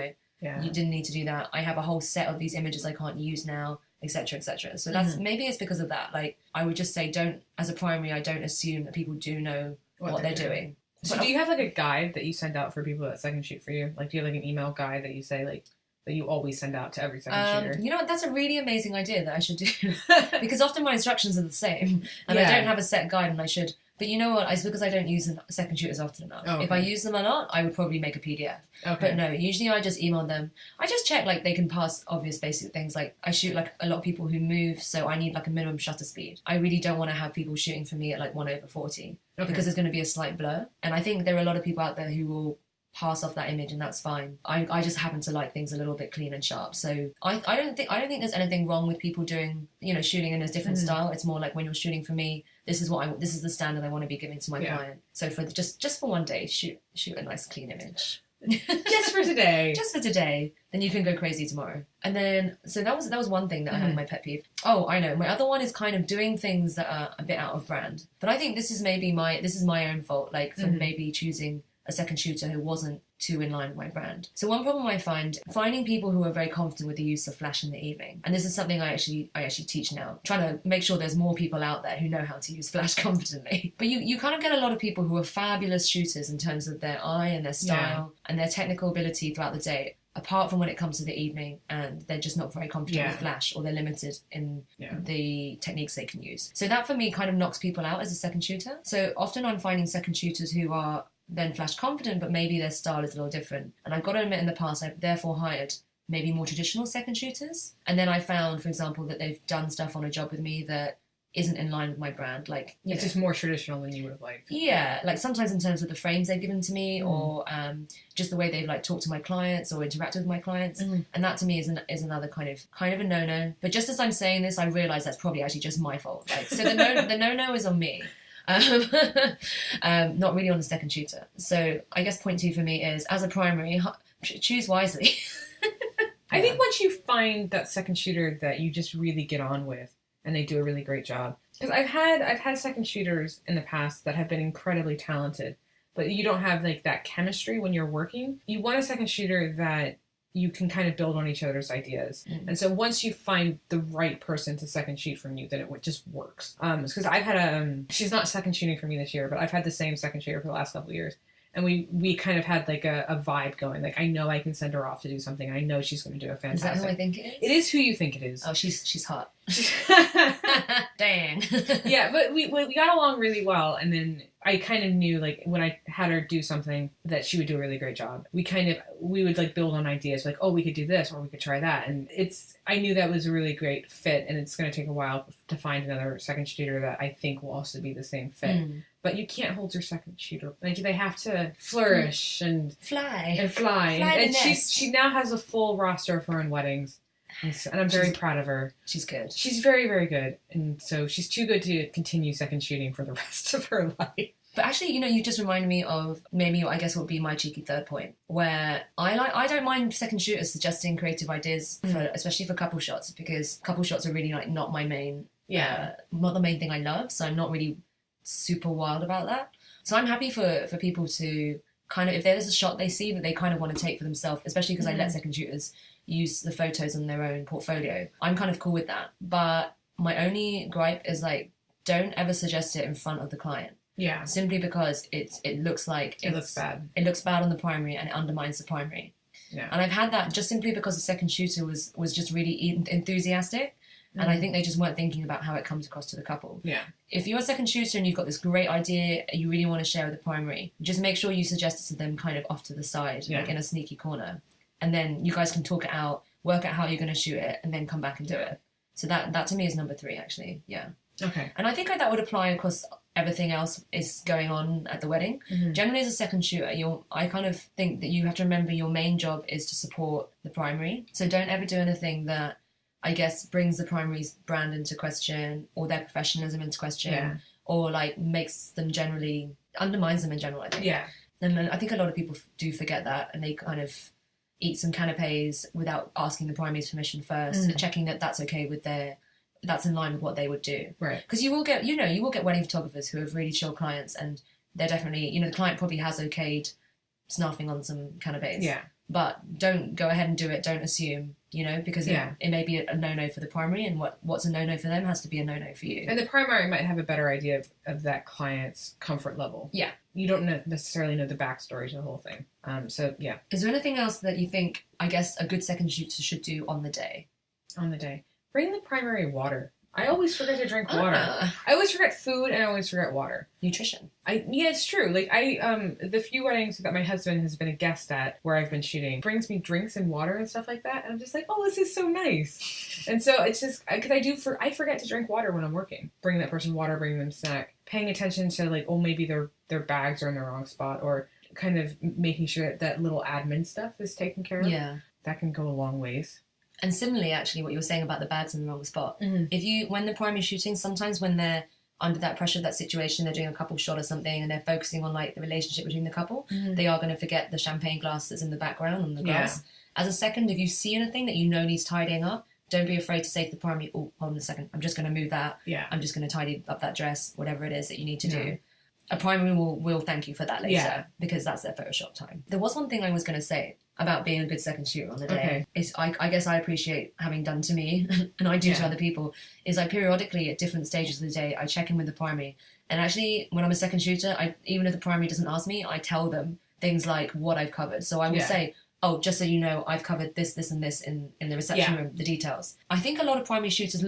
Speaker 1: didn't need to do that. I have a whole set of these images I can't use now, etc., etc. So that's maybe it's because of that. Like I would just say, as a primary, I don't assume that people do know what they're doing.
Speaker 2: So do you have like a guide that you send out for people that second shoot for you? Like do you have like an email guide that you say like that you always send out to every second shooter?
Speaker 1: You know what? That's a really amazing idea that I should do because often my instructions are the same and I don't have a set guide and I should. But you know what? It's because I don't use second shooters often enough. Oh, okay. If I use them a lot, I would probably make a PDF. Okay. But no, usually I just email them. I just check like they can pass obvious basic things. Like I shoot like a lot of people who move, so I need like a minimum shutter speed. I really don't want to have people shooting for me at like 1/40 because there's going to be a slight blur. And I think there are a lot of people out there who will pass off that image and that's fine. I just happen to like things a little bit clean and sharp. So I don't think there's anything wrong with people doing, shooting in a different style. It's more like when you're shooting for me, this is the standard I want to be giving to my client. So for just for one day, shoot a nice clean image.
Speaker 2: Just for today.
Speaker 1: Just for today. Then you can go crazy tomorrow. And then so that was one thing that I had my pet peeve. Oh, I know. My other one is kind of doing things that are a bit out of brand. But I think this is my own fault, like for maybe choosing a second shooter who wasn't too in line with my brand. So one problem I find, finding people who are very confident with the use of flash in the evening. And this is something I actually teach now, trying to make sure there's more people out there who know how to use flash confidently. But you kind of get a lot of people who are fabulous shooters in terms of their eye and their style and their technical ability throughout the day, apart from when it comes to the evening, and they're just not very confident with flash, or they're limited in the techniques they can use. So that for me kind of knocks people out as a second shooter. So often I'm finding second shooters who are then flash confident, but maybe their style is a little different. And I've got to admit, in the past, I've therefore hired maybe more traditional second shooters. And then I found, for example, that they've done stuff on a job with me that isn't in line with my brand. Like
Speaker 2: it's just more traditional than you would have liked.
Speaker 1: Yeah, like sometimes in terms of the frames they've given to me, or just the way they've like talked to my clients or interacted with my clients. And that to me is another kind of a no-no. But just as I'm saying this, I realise that's probably actually just my fault. Like so the no-no is on me. Not really on the second shooter. So I guess point 2 for me is, as a primary, choose wisely.
Speaker 2: I think once you find that second shooter that you just really get on with and they do a really great job, because I've had second shooters in the past that have been incredibly talented, but you don't have like that chemistry when you're working. You want a second shooter that you can kind of build on each other's ideas. And so once you find the right person to second shoot from you, then it just works. Because I've had she's not second shooting for me this year, but I've had the same second shooter for the last couple of years. And we kind of had like a vibe going. Like I know I can send her off to do something. I know she's going to do a fantastic.
Speaker 1: Is that who I think it is?
Speaker 2: It is who you think it is.
Speaker 1: Oh, she's hot. Dang.
Speaker 2: Yeah, but we got along really well, and then I kind of knew like when I had her do something that she would do a really great job. We would like build on ideas like, oh, we could do this or we could try that, and I knew that was a really great fit, and it's going to take a while to find another second shooter that I think will also be the same fit. But you can't hold your second shooter. Like they have to flourish and
Speaker 1: fly.
Speaker 2: And she now has a full roster of her own weddings. And I'm very proud of her.
Speaker 1: She's good.
Speaker 2: She's very, very good. And so she's too good to continue second shooting for the rest of her life.
Speaker 1: But actually, you just reminded me of maybe I guess what would be my cheeky third point, where I don't mind second shooters suggesting creative ideas for especially for couple shots, because couple shots are really like not my main not the main thing I love, so I'm not really super wild about that. So I'm happy for people to kind of, if there's a shot they see that they kind of want to take for themselves, especially because I let second shooters use the photos on their own portfolio. I'm kind of cool with that. But my only gripe is like, don't ever suggest it in front of the client.
Speaker 2: Yeah.
Speaker 1: Simply because it looks like
Speaker 2: it looks bad.
Speaker 1: It looks bad on the primary and it undermines the primary.
Speaker 2: Yeah.
Speaker 1: And I've had that just simply because the second shooter was just really enthusiastic. And I think they just weren't thinking about how it comes across to the couple.
Speaker 2: Yeah.
Speaker 1: If you're a second shooter and you've got this great idea you really want to share with the primary, just make sure you suggest it to them kind of off to the side, like in a sneaky corner. And then you guys can talk it out, work out how you're going to shoot it, and then come back and do it. So that to me is number 3, actually. Yeah.
Speaker 2: Okay.
Speaker 1: And I think that would apply across everything else is going on at the wedding. Generally, as a second shooter, I kind of think that you have to remember your main job is to support the primary. So don't ever do anything that I guess brings the primary's brand into question or their professionalism into question or like makes them undermines them in general, I think. Yeah. And I think a lot of people do forget that, and they kind of eat some canapes without asking the primary's permission first, checking that that's okay with that's in line with what they would do. Right. Because you will get wedding photographers who have really chill clients, and they're definitely, the client probably has okayed snaffing on some canapes. Yeah. But don't go ahead and do it. Don't assume, because it may be a no-no for the primary, and what's a no-no for them has to be a no-no for you.
Speaker 2: And the primary might have a better idea of that client's comfort level. Yeah. You don't necessarily know the backstory to the whole thing. So, yeah.
Speaker 1: Is there anything else that you think, I guess, a good second shooter should do on the day?
Speaker 2: On the day. Bring the primary water. I always forget to drink water. I always forget food, and I always forget water.
Speaker 1: Nutrition.
Speaker 2: Yeah, it's true. Like the few weddings that my husband has been a guest at where I've been shooting brings me drinks and water and stuff like that, and I'm just like, oh, this is so nice. And so it's just because I forget to drink water when I'm working. Bring that person water, bring them snack. Paying attention to like, oh, maybe their bags are in the wrong spot, or kind of making sure that little admin stuff is taken care of. Yeah, that can go a long ways.
Speaker 1: And similarly, actually, what you were saying about the bags in the wrong spot. When the primary shooting, sometimes when they're under that pressure of that situation, they're doing a couple shot or something, and they're focusing on like the relationship between the couple, they are going to forget the champagne glass that's in the background on the glass. Yeah. As a second, if you see anything that needs tidying up, don't be afraid to say to the primary, oh, hold on a second, I'm just going to move that. Yeah. I'm just going to tidy up that dress, whatever it is that you need to do. A primary will thank you for that later, because that's their Photoshop time. There was one thing I was going to say about being a good second shooter on the day. I guess I appreciate having done to me, and I do to other people, is I periodically at different stages of the day, I check in with the primary. And actually, when I'm a second shooter, even if the primary doesn't ask me, I tell them things like what I've covered. So I will say, oh, just so you know, I've covered this, this, and this in the reception room, the details. I think a lot of primary shooters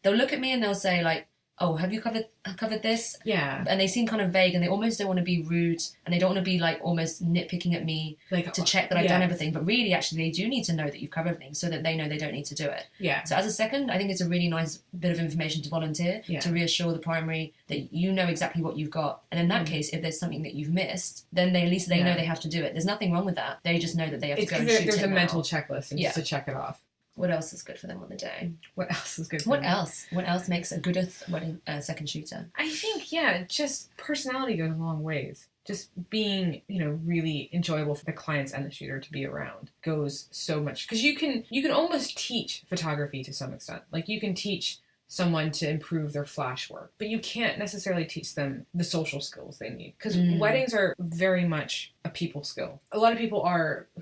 Speaker 1: they'll look at me and they'll say like, oh, have you covered this? Yeah. And they seem kind of vague, and they almost don't want to be rude, and they don't want to be like almost nitpicking at me to check that I've done everything. But really, actually, they do need to know that you've covered everything so that they know they don't need to do it. Yeah. So as a second, I think it's a really nice bit of information to volunteer to reassure the primary that you know exactly what you've got. And in that case, if there's something that you've missed, then at least they know they have to do it. There's nothing wrong with that. They just know that they have to go and shoot it.
Speaker 2: There's a mental checklist and just to check it off.
Speaker 1: What else is good for them on the day?
Speaker 2: What else is good for
Speaker 1: them? What else makes a good wedding second shooter?
Speaker 2: I think, just personality goes a long ways. Just being, really enjoyable for the clients and the shooter to be around goes so much. Because you can almost teach photography to some extent. Like, you can teach someone to improve their flash work, but you can't necessarily teach them the social skills they need, because weddings are very much a people skill. A lot of people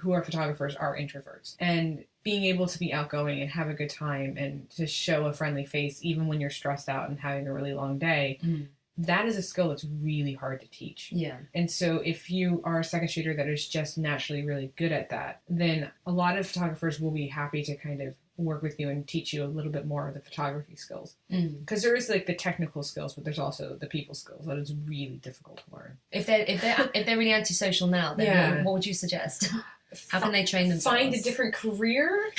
Speaker 2: who are photographers are introverts, and being able to be outgoing and have a good time and to show a friendly face even when you're stressed out and having a really long day, that is a skill that's really hard to teach. Yeah. And so if you are a second shooter that is just naturally really good at that, then a lot of photographers will be happy to kind of work with you and teach you a little bit more of the photography skills. Because there is like the technical skills, but there's also the people skills that is really difficult to learn.
Speaker 1: If they're really antisocial now, then what would you suggest? How can they train themselves?
Speaker 2: Find a different career?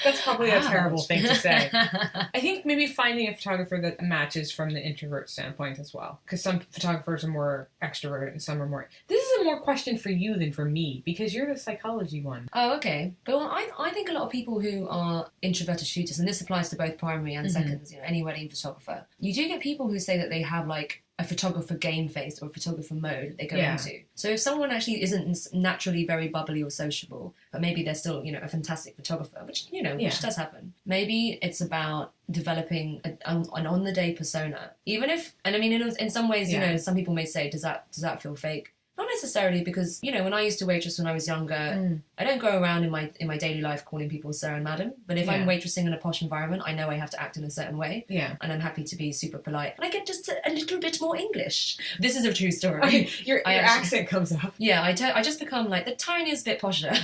Speaker 2: That's probably a terrible thing to say. I think maybe finding a photographer that matches from the introvert standpoint as well. Because some photographers are more extrovert and some are more... This is a more question for you than for me, because you're the psychology one.
Speaker 1: Oh, okay. But I think a lot of people who are introverted shooters, and this applies to both primary and seconds, any wedding photographer, you do get people who say that they have like a photographer game face or a photographer mode that they go
Speaker 2: Yeah.
Speaker 1: into. So if someone actually isn't naturally very bubbly or sociable, but maybe they're still, a fantastic photographer, which, which does happen. Maybe it's about developing an on-the-day persona. Even if, and I mean, in some ways, some people may say, does that feel fake? Not necessarily, because, when I used to waitress when I was younger, I don't go around in my daily life calling people sir and madam. But if I'm waitressing in a posh environment, I know I have to act in a certain way.
Speaker 2: Yeah.
Speaker 1: And I'm happy to be super polite. And I get just a little bit more English. This is a true story.
Speaker 2: Okay, your accent comes up.
Speaker 1: Yeah, I just become like the tiniest bit posher.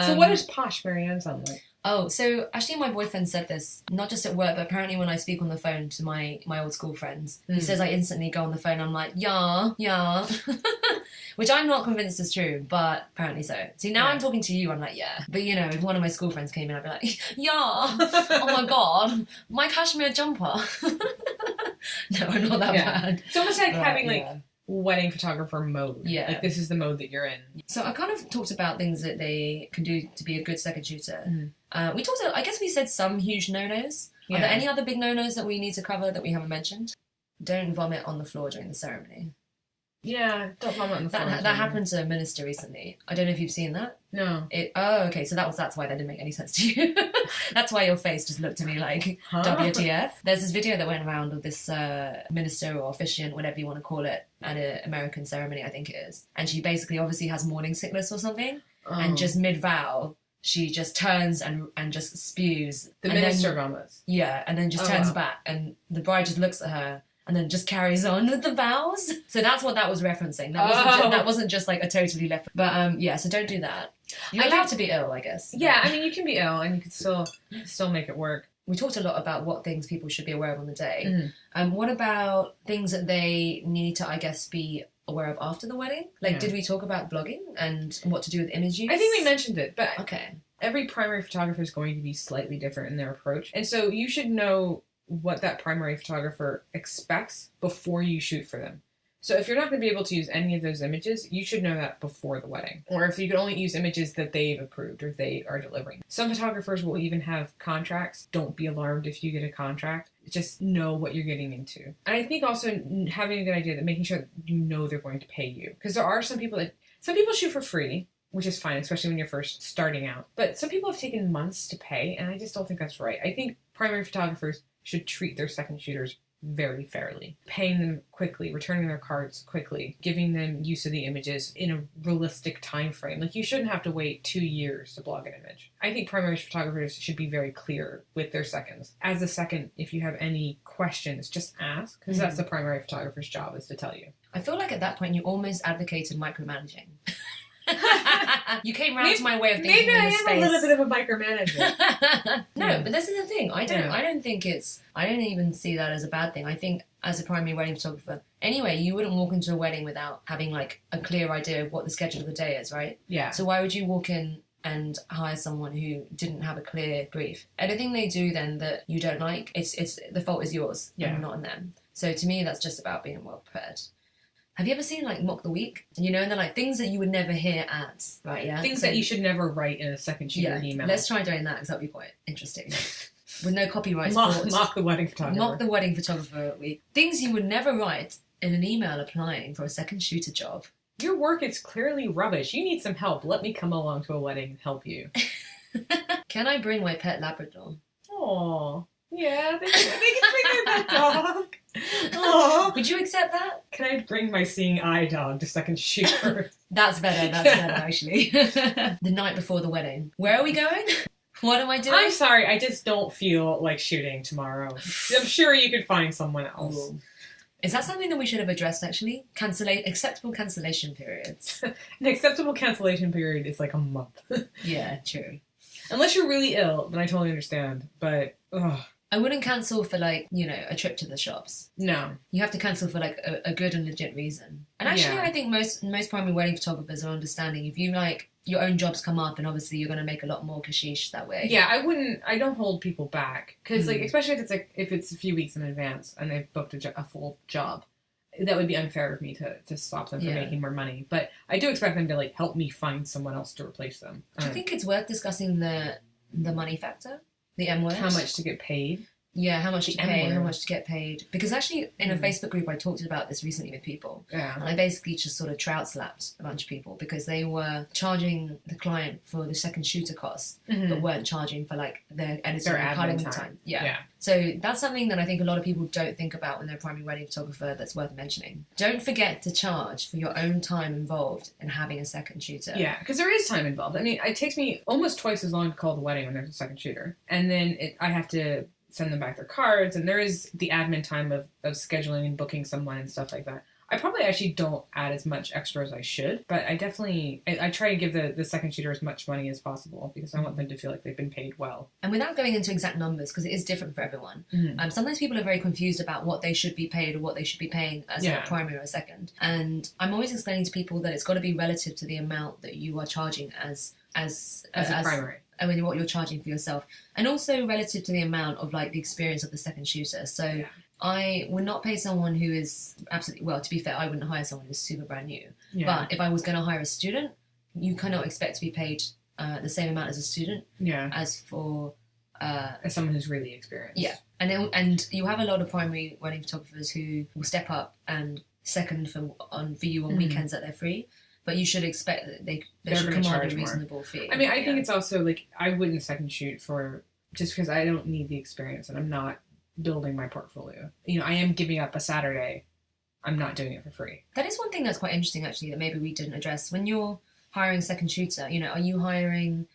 Speaker 2: So what does posh Marianne sound like?
Speaker 1: Oh, so actually my boyfriend said this, not just at work, but apparently when I speak on the phone to my old school friends. He says I instantly go on the phone, I'm like, yeah. Which I'm not convinced is true, but apparently so. See, now I'm talking to you, I'm like, yeah. But, if one of my school friends came in, I'd be like, yeah, oh my God, my cashmere jumper. No, I'm not that bad.
Speaker 2: It's almost like having, wedding photographer mode.
Speaker 1: Yeah.
Speaker 2: Like, this is the mode that you're in.
Speaker 1: So I kind of talked about things that they can do to be a good second shooter. We talked about, I guess we said some huge no-nos. Are there any other big no-nos that we need to cover that we haven't mentioned? Don't vomit on the floor during the ceremony.
Speaker 2: Yeah, don't vomit on the floor.
Speaker 1: That happened to a minister recently. I don't know if you've seen that.
Speaker 2: No.
Speaker 1: Okay, so that's why that didn't make any sense to you. That's why your face just looked at me like, WTF? There's this video that went around of this minister or officiant, whatever you want to call it, at an American ceremony, I think it is. And she basically obviously has morning sickness or something. And just mid-vow, she just turns and just spews.
Speaker 2: The minister vomits.
Speaker 1: Yeah, and then just turns back. And the bride just looks at her and then just carries on with the vows. So that's what that was referencing. That wasn't just like a totally left. But so don't do that. You're allowed to be ill, I guess.
Speaker 2: Yeah, I mean, you can be ill and you can still make it work.
Speaker 1: We talked a lot about what things people should be aware of on the day. What about things that they need to, I guess, be aware of after the wedding? Like, did we talk about blogging and what to do with image use?
Speaker 2: I think we mentioned it, but
Speaker 1: okay.
Speaker 2: Every primary photographer is going to be slightly different in their approach. And so you should know what that primary photographer expects before you shoot for them. So if you're not going to be able to use any of those images, you should know that before the wedding. Or if you can only use images that they've approved or they are delivering. Some photographers will even have contracts. Don't be alarmed if you get a contract. Just know what you're getting into. And I think also having a good idea that making sure that you know they're going to pay you. Because there are some people shoot for free, which is fine, especially when you're first starting out. But some people have taken months to pay, and I just don't think that's right. I think primary photographers should treat their second shooters very fairly, paying them quickly, returning their cards quickly, giving them use of the images in a realistic time frame. Like, you shouldn't have to wait 2 years to blog an image. I think primary photographers should be very clear with their seconds. As a second, if you have any questions, just ask, because that's the primary photographer's job, is to tell you.
Speaker 1: I feel like at that point you almost advocated micromanaging. You came round to my way of thinking.
Speaker 2: Maybe
Speaker 1: in
Speaker 2: I
Speaker 1: this
Speaker 2: am
Speaker 1: space.
Speaker 2: a little bit of a micromanager.
Speaker 1: No, but this is the thing. I don't even see that as a bad thing. I think as a primary wedding photographer, anyway, you wouldn't walk into a wedding without having like a clear idea of what the schedule of the day is, right?
Speaker 2: Yeah.
Speaker 1: So why would you walk in and hire someone who didn't have a clear brief? Anything they do then that you don't like, it's the fault is yours and not on them. So to me, that's just about being well prepared. Have you ever seen, like, Mock the Week? And they're, like, things that you would never hear ads, right, yeah?
Speaker 2: Things that you should never write in a second shooter email.
Speaker 1: Let's try doing that, because that would be quite interesting. With no copyright
Speaker 2: Mock the wedding photographer.
Speaker 1: Mock the wedding photographer week. Things you would never write in an email applying for a second shooter job.
Speaker 2: Your work is clearly rubbish. You need some help. Let me come along to a wedding and help you.
Speaker 1: Can I bring my pet Labrador?
Speaker 2: Aww. Yeah, they can bring their pet dog. Aww.
Speaker 1: Would you accept that?
Speaker 2: Can I bring my seeing eye dog to second shoot first?
Speaker 1: That's better, actually. The night before the wedding. Where are we going? What am I doing?
Speaker 2: I'm sorry, I just don't feel like shooting tomorrow. I'm sure you could find someone else.
Speaker 1: Ooh. Is that something that we should have addressed, actually? Acceptable cancellation periods.
Speaker 2: An acceptable cancellation period is like a month.
Speaker 1: Yeah, true.
Speaker 2: Unless you're really ill, then I totally understand. But, ugh.
Speaker 1: I wouldn't cancel for, like, a trip to the shops.
Speaker 2: No.
Speaker 1: You have to cancel for, like, a good and legit reason. And actually, I think most primary wedding photographers are understanding. If you, like, your own jobs come up, and obviously you're going to make a lot more cashish that way.
Speaker 2: Yeah, I don't hold people back. Because, like, especially if it's a few weeks in advance and they've booked a full job, that would be unfair of me to stop them from making more money. But I do expect them to, like, help me find someone else to replace them.
Speaker 1: Do you think it's worth discussing the money factor? The M word?
Speaker 2: How much to get paid?
Speaker 1: Yeah, how much to
Speaker 2: The
Speaker 1: pay,
Speaker 2: M
Speaker 1: how
Speaker 2: word.
Speaker 1: much to get paid. Because actually, in a Facebook group, I talked about this recently with people.
Speaker 2: Yeah.
Speaker 1: And I basically just sort of trout slapped a bunch of people because they were charging the client for the second shooter cost, but weren't charging for like their editing
Speaker 2: Their
Speaker 1: and
Speaker 2: admin
Speaker 1: cutting
Speaker 2: time.
Speaker 1: time. Yeah.
Speaker 2: Yeah.
Speaker 1: So that's something that I think a lot of people don't think about when they're a primary wedding photographer that's worth mentioning. Don't forget to charge for your own time involved in having a second shooter.
Speaker 2: Yeah, because there is time involved. I mean, it takes me almost twice as long to call the wedding when there's a second shooter. And then I have to send them back their cards, and there is the admin time of scheduling and booking someone and stuff like that. I probably actually don't add as much extra as I should, but I definitely, I try to give the second shooter as much money as possible because I want them to feel like they've been paid well.
Speaker 1: And without going into exact numbers, because it is different for everyone, sometimes people are very confused about what they should be paid or what they should be paying as a primary or a second. And I'm always explaining to people that it's got to be relative to the amount that you are charging as
Speaker 2: a primary.
Speaker 1: I mean, what you're charging for yourself, and also relative to the amount of like the experience of the second shooter. So I would not pay someone who is absolutely, well, to be fair, I wouldn't hire someone who's super brand new.
Speaker 2: Yeah.
Speaker 1: But if I was going to hire a student, you cannot expect to be paid the same amount as a student as for
Speaker 2: as someone who's really experienced.
Speaker 1: Yeah, and you have a lot of primary wedding photographers who will step up and second for you on weekends that they're free. But you should expect that they should command a reasonable fee.
Speaker 2: I mean, I think it's also like I wouldn't second shoot for just because I don't need the experience and I'm not building my portfolio. You know, I am giving up a Saturday. I'm not doing it for free.
Speaker 1: That is one thing that's quite interesting, actually, that maybe we didn't address. When you're hiring a second shooter, you know, are you having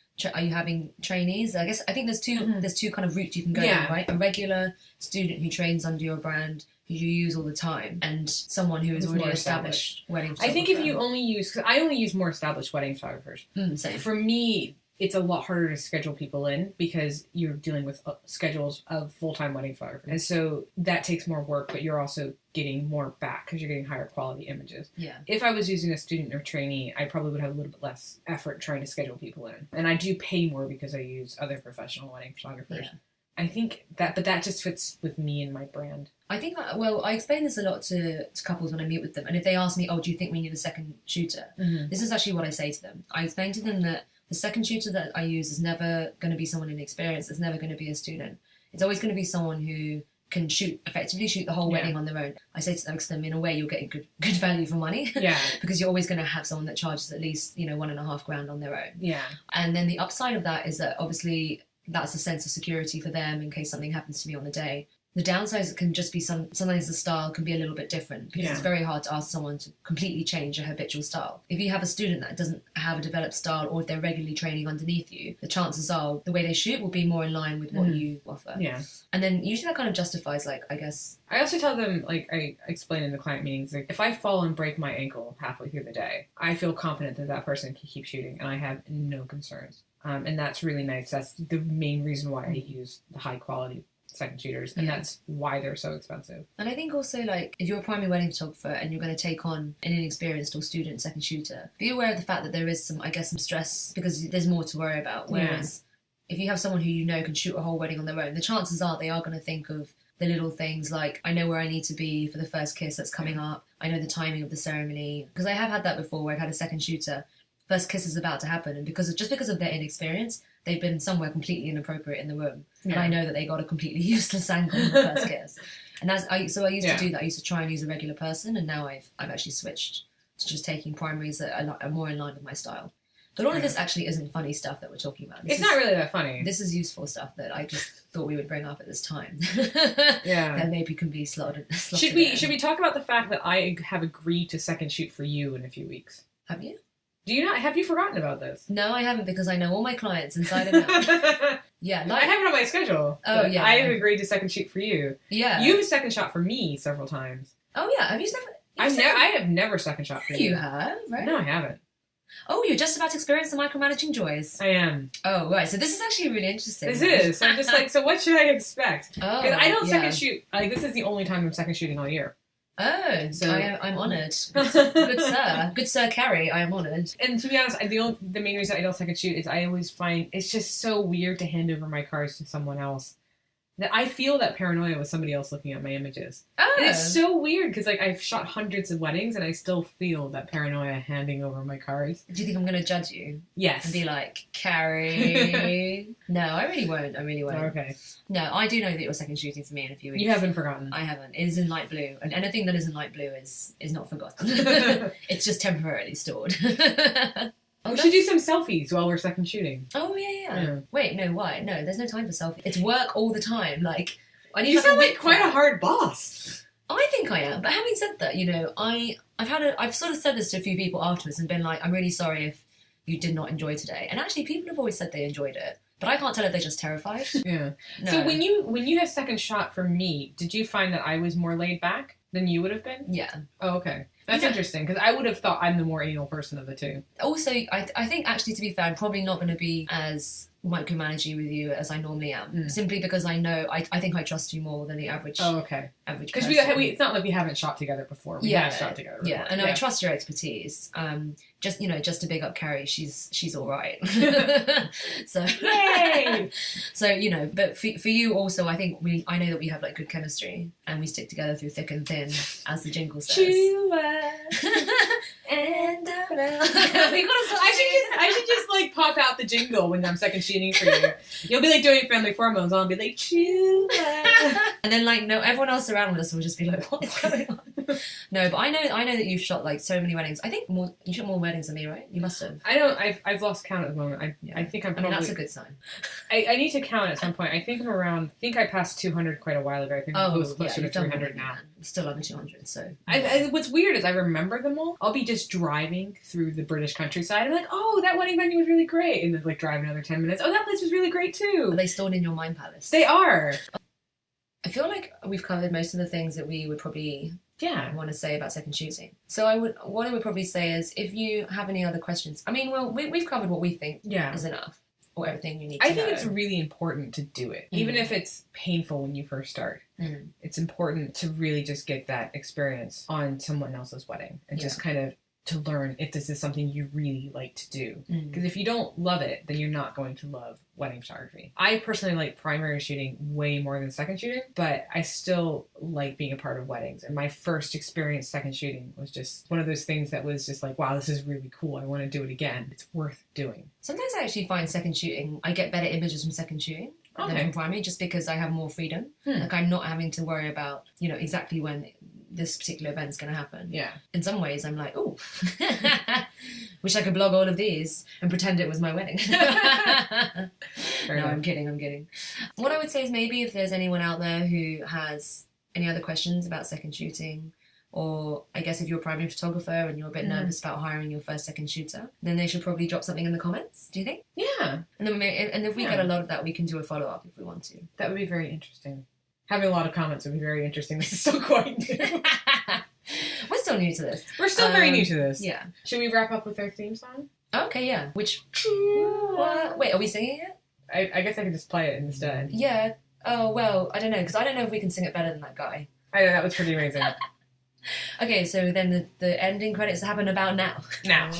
Speaker 1: trainees? I think there's two kind of routes you can go down, right? A regular student who trains under your brand, who you use all the time, and someone who is already established wedding photographer.
Speaker 2: I think if you only use, because I only use more established wedding photographers.
Speaker 1: Same.
Speaker 2: For me, it's a lot harder to schedule people in because you're dealing with schedules of full-time wedding photographers. And so that takes more work, but you're also getting more back because you're getting higher quality images.
Speaker 1: Yeah.
Speaker 2: If I was using a student or trainee, I probably would have a little bit less effort trying to schedule people in. And I do pay more because I use other professional wedding photographers.
Speaker 1: Yeah.
Speaker 2: I think that just fits with me and my brand.
Speaker 1: I think that, well, I explain this a lot to couples when I meet with them. And if they ask me, do you think we need a second shooter? This is actually what I say to them. I explain to them that the second shooter that I use is never going to be someone inexperienced. It's never going to be a student. It's always going to be someone who can effectively shoot the whole wedding on their own. I say to them, in a way, you're getting good value for money.
Speaker 2: Yeah.
Speaker 1: Because you're always going to have someone that charges at least, $1,500 on their own.
Speaker 2: Yeah.
Speaker 1: And then the upside of that is that obviously that's a sense of security for them in case something happens to me on the day. The downsides can just be sometimes the style can be a little bit different because it's very hard to ask someone to completely change a habitual style. If you have a student that doesn't have a developed style, or if they're regularly training underneath you, the chances are the way they shoot will be more in line with what you offer.
Speaker 2: Yeah.
Speaker 1: And then usually that kind of justifies, I guess.
Speaker 2: I also tell them, I explain in the client meetings, if I fall and break my ankle halfway through the day, I feel confident that person can keep shooting and I have no concerns. And that's really nice. That's the main reason why I use the high quality second shooters, and that's why they're so expensive.
Speaker 1: And I think also, if you're a primary wedding photographer and you're going to take on an inexperienced or student second shooter, be aware of the fact that there is some stress because there's more to worry about. Whereas if you have someone who can shoot a whole wedding on their own, the chances are they are going to think of the little things like, I know where I need to be for the first kiss that's coming up. I know the timing of the ceremony. Because I have had that before where I've had a second shooter, first kiss is about to happen, and because of their inexperience, they've been somewhere completely inappropriate in the room. And I know that they got a completely useless angle on the first kiss. And I used to do that. I used to try and use a regular person, and now I've actually switched to just taking primaries that are more in line with my style. But all of this actually isn't funny stuff that we're talking about.
Speaker 2: It's not really that funny.
Speaker 1: This is useful stuff that I just thought we would bring up at this time.
Speaker 2: Yeah.
Speaker 1: That maybe can be slotted.
Speaker 2: Should we talk about the fact that I have agreed to second shoot for you in a few weeks?
Speaker 1: Have you?
Speaker 2: Do you not? Have you forgotten about this?
Speaker 1: No, I haven't, because I know all my clients inside and out. Yeah,
Speaker 2: I have it on my schedule.
Speaker 1: Oh, yeah.
Speaker 2: I have agreed to second shoot for you.
Speaker 1: Yeah.
Speaker 2: You've second shot for me several times.
Speaker 1: Oh, yeah. Have you second?
Speaker 2: I have never second shot for you.
Speaker 1: You have, right?
Speaker 2: No, I haven't.
Speaker 1: Oh, you're just about to experience the micromanaging joys.
Speaker 2: I am.
Speaker 1: Oh, right. So this is actually really interesting.
Speaker 2: This is. I'm just so what should I expect?
Speaker 1: Oh,
Speaker 2: I don't second shoot. This is the only time I'm second shooting all year.
Speaker 1: Oh,
Speaker 2: so
Speaker 1: I'm honoured. Good sir Carrie, I am honoured.
Speaker 2: And to be honest, the main reason I don't second shoot is I always find it's just so weird to hand over my cards to someone else. that I feel that paranoia with somebody else looking at my images.
Speaker 1: Oh.
Speaker 2: And it's so weird because, like, I've shot hundreds of weddings and I still feel that paranoia handing over my cards.
Speaker 1: Do you think I'm going to judge you?
Speaker 2: Yes.
Speaker 1: And be like, Carrie? No, I really won't.
Speaker 2: Okay.
Speaker 1: No, I do know that you're second shooting for me in a few weeks.
Speaker 2: You haven't forgotten.
Speaker 1: I haven't. It is in light blue. And anything that is in light blue is not forgotten. It's just temporarily stored.
Speaker 2: We should do some selfies while we're second shooting.
Speaker 1: Oh, yeah. Wait, no, why? No, there's no time for selfies. It's work all the time. Like, I need
Speaker 2: You
Speaker 1: to have
Speaker 2: sound like quite a hard boss.
Speaker 1: I think I am. But having said that, you know, I've sort of said this to a few people afterwards and been like, I'm really sorry if you did not enjoy today. And actually, people have always said they enjoyed it. But I can't tell if they're just terrified.
Speaker 2: Yeah.
Speaker 1: No.
Speaker 2: So when you have second shot for me, did you find that I was more laid back than you would have been?
Speaker 1: Yeah.
Speaker 2: Oh, okay. That's interesting, because I would have thought I'm the more anal person of the two.
Speaker 1: Also, I think, actually, to be fair, I'm probably not going to be as micromanaging with you as I normally am. Simply because I know, I think I trust you more than the average.
Speaker 2: Oh, okay.
Speaker 1: Average
Speaker 2: because
Speaker 1: person.
Speaker 2: it's not like we haven't shot together before. We have shot together before.
Speaker 1: Yeah, and I trust your expertise. Just to big up Carrie, she's all right. So,
Speaker 2: yay!
Speaker 1: So, you know, but for you also, I know that we have like good chemistry and we stick together through thick and thin, as the jingle says.
Speaker 2: Chua.
Speaker 1: And we gotta stop.
Speaker 2: I should just like pop out the jingle when I'm second shooting for you. You'll be like doing family hormones. I'll be like Chua.
Speaker 1: And then like, no, everyone else around us will just be like, what is going on? No, but I know that you've shot like so many weddings. I think you shot more weddings than me, right? You must have.
Speaker 2: I've lost count at the moment. I think I'm probably...
Speaker 1: I mean, that's a good sign.
Speaker 2: I need to count at some point. I think I passed 200 quite a while ago. I think I'm closer to 300 now.
Speaker 1: Still under 200, so.
Speaker 2: What's weird is I remember them all. I'll be just driving through the British countryside. I'm like, oh, that wedding venue was really great. And then like drive another 10 minutes. Oh, that place was really great too.
Speaker 1: Are they stored in your mind palace?
Speaker 2: They are.
Speaker 1: I feel like we've covered most of the things that we would probably want to say about second shooting. So what I would probably say is, if you have any other questions, I mean, well, we've covered what we think is enough, or everything you need to know.
Speaker 2: I think it's really important to do it, even if it's painful when you first start. It's important to really just get that experience on someone else's wedding and just kind of to learn if this is something you really like to do. Because if you don't love it, then you're not going to love wedding photography. I personally like primary shooting way more than second shooting, but I still like being a part of weddings. And my first experience second shooting was just one of those things that was just like, wow, this is really cool. I want to do it again. It's worth doing.
Speaker 1: Sometimes I actually find second shooting, I get better images from second shooting than from primary, just because I have more freedom. Like, I'm not having to worry about, you know, exactly when this particular event's going to happen. Yeah. In some ways, I'm like, oh, wish I could blog all of these and pretend it was my wedding. No, I'm kidding. What I would say is, maybe if there's anyone out there who has any other questions about second shooting, or I guess if you're a primary photographer and you're a bit nervous about hiring your first second shooter, then they should probably drop something in the comments. Do you think? Yeah. And then if we get a lot of that, we can do a follow-up if we want to.
Speaker 2: That would be very interesting. Having a lot of comments would be very interesting. This is still quite new.
Speaker 1: We're still new to this.
Speaker 2: We're still very new to this.
Speaker 1: Yeah.
Speaker 2: Should we wrap up with our theme song?
Speaker 1: Okay, yeah. Which... Wait, are we singing it?
Speaker 2: I guess I could just play it instead.
Speaker 1: Yeah. Oh, well, I don't know, because I don't know if we can sing it better than that guy.
Speaker 2: I know, that was pretty amazing.
Speaker 1: Okay, so then the ending credits happen about now.
Speaker 2: Now.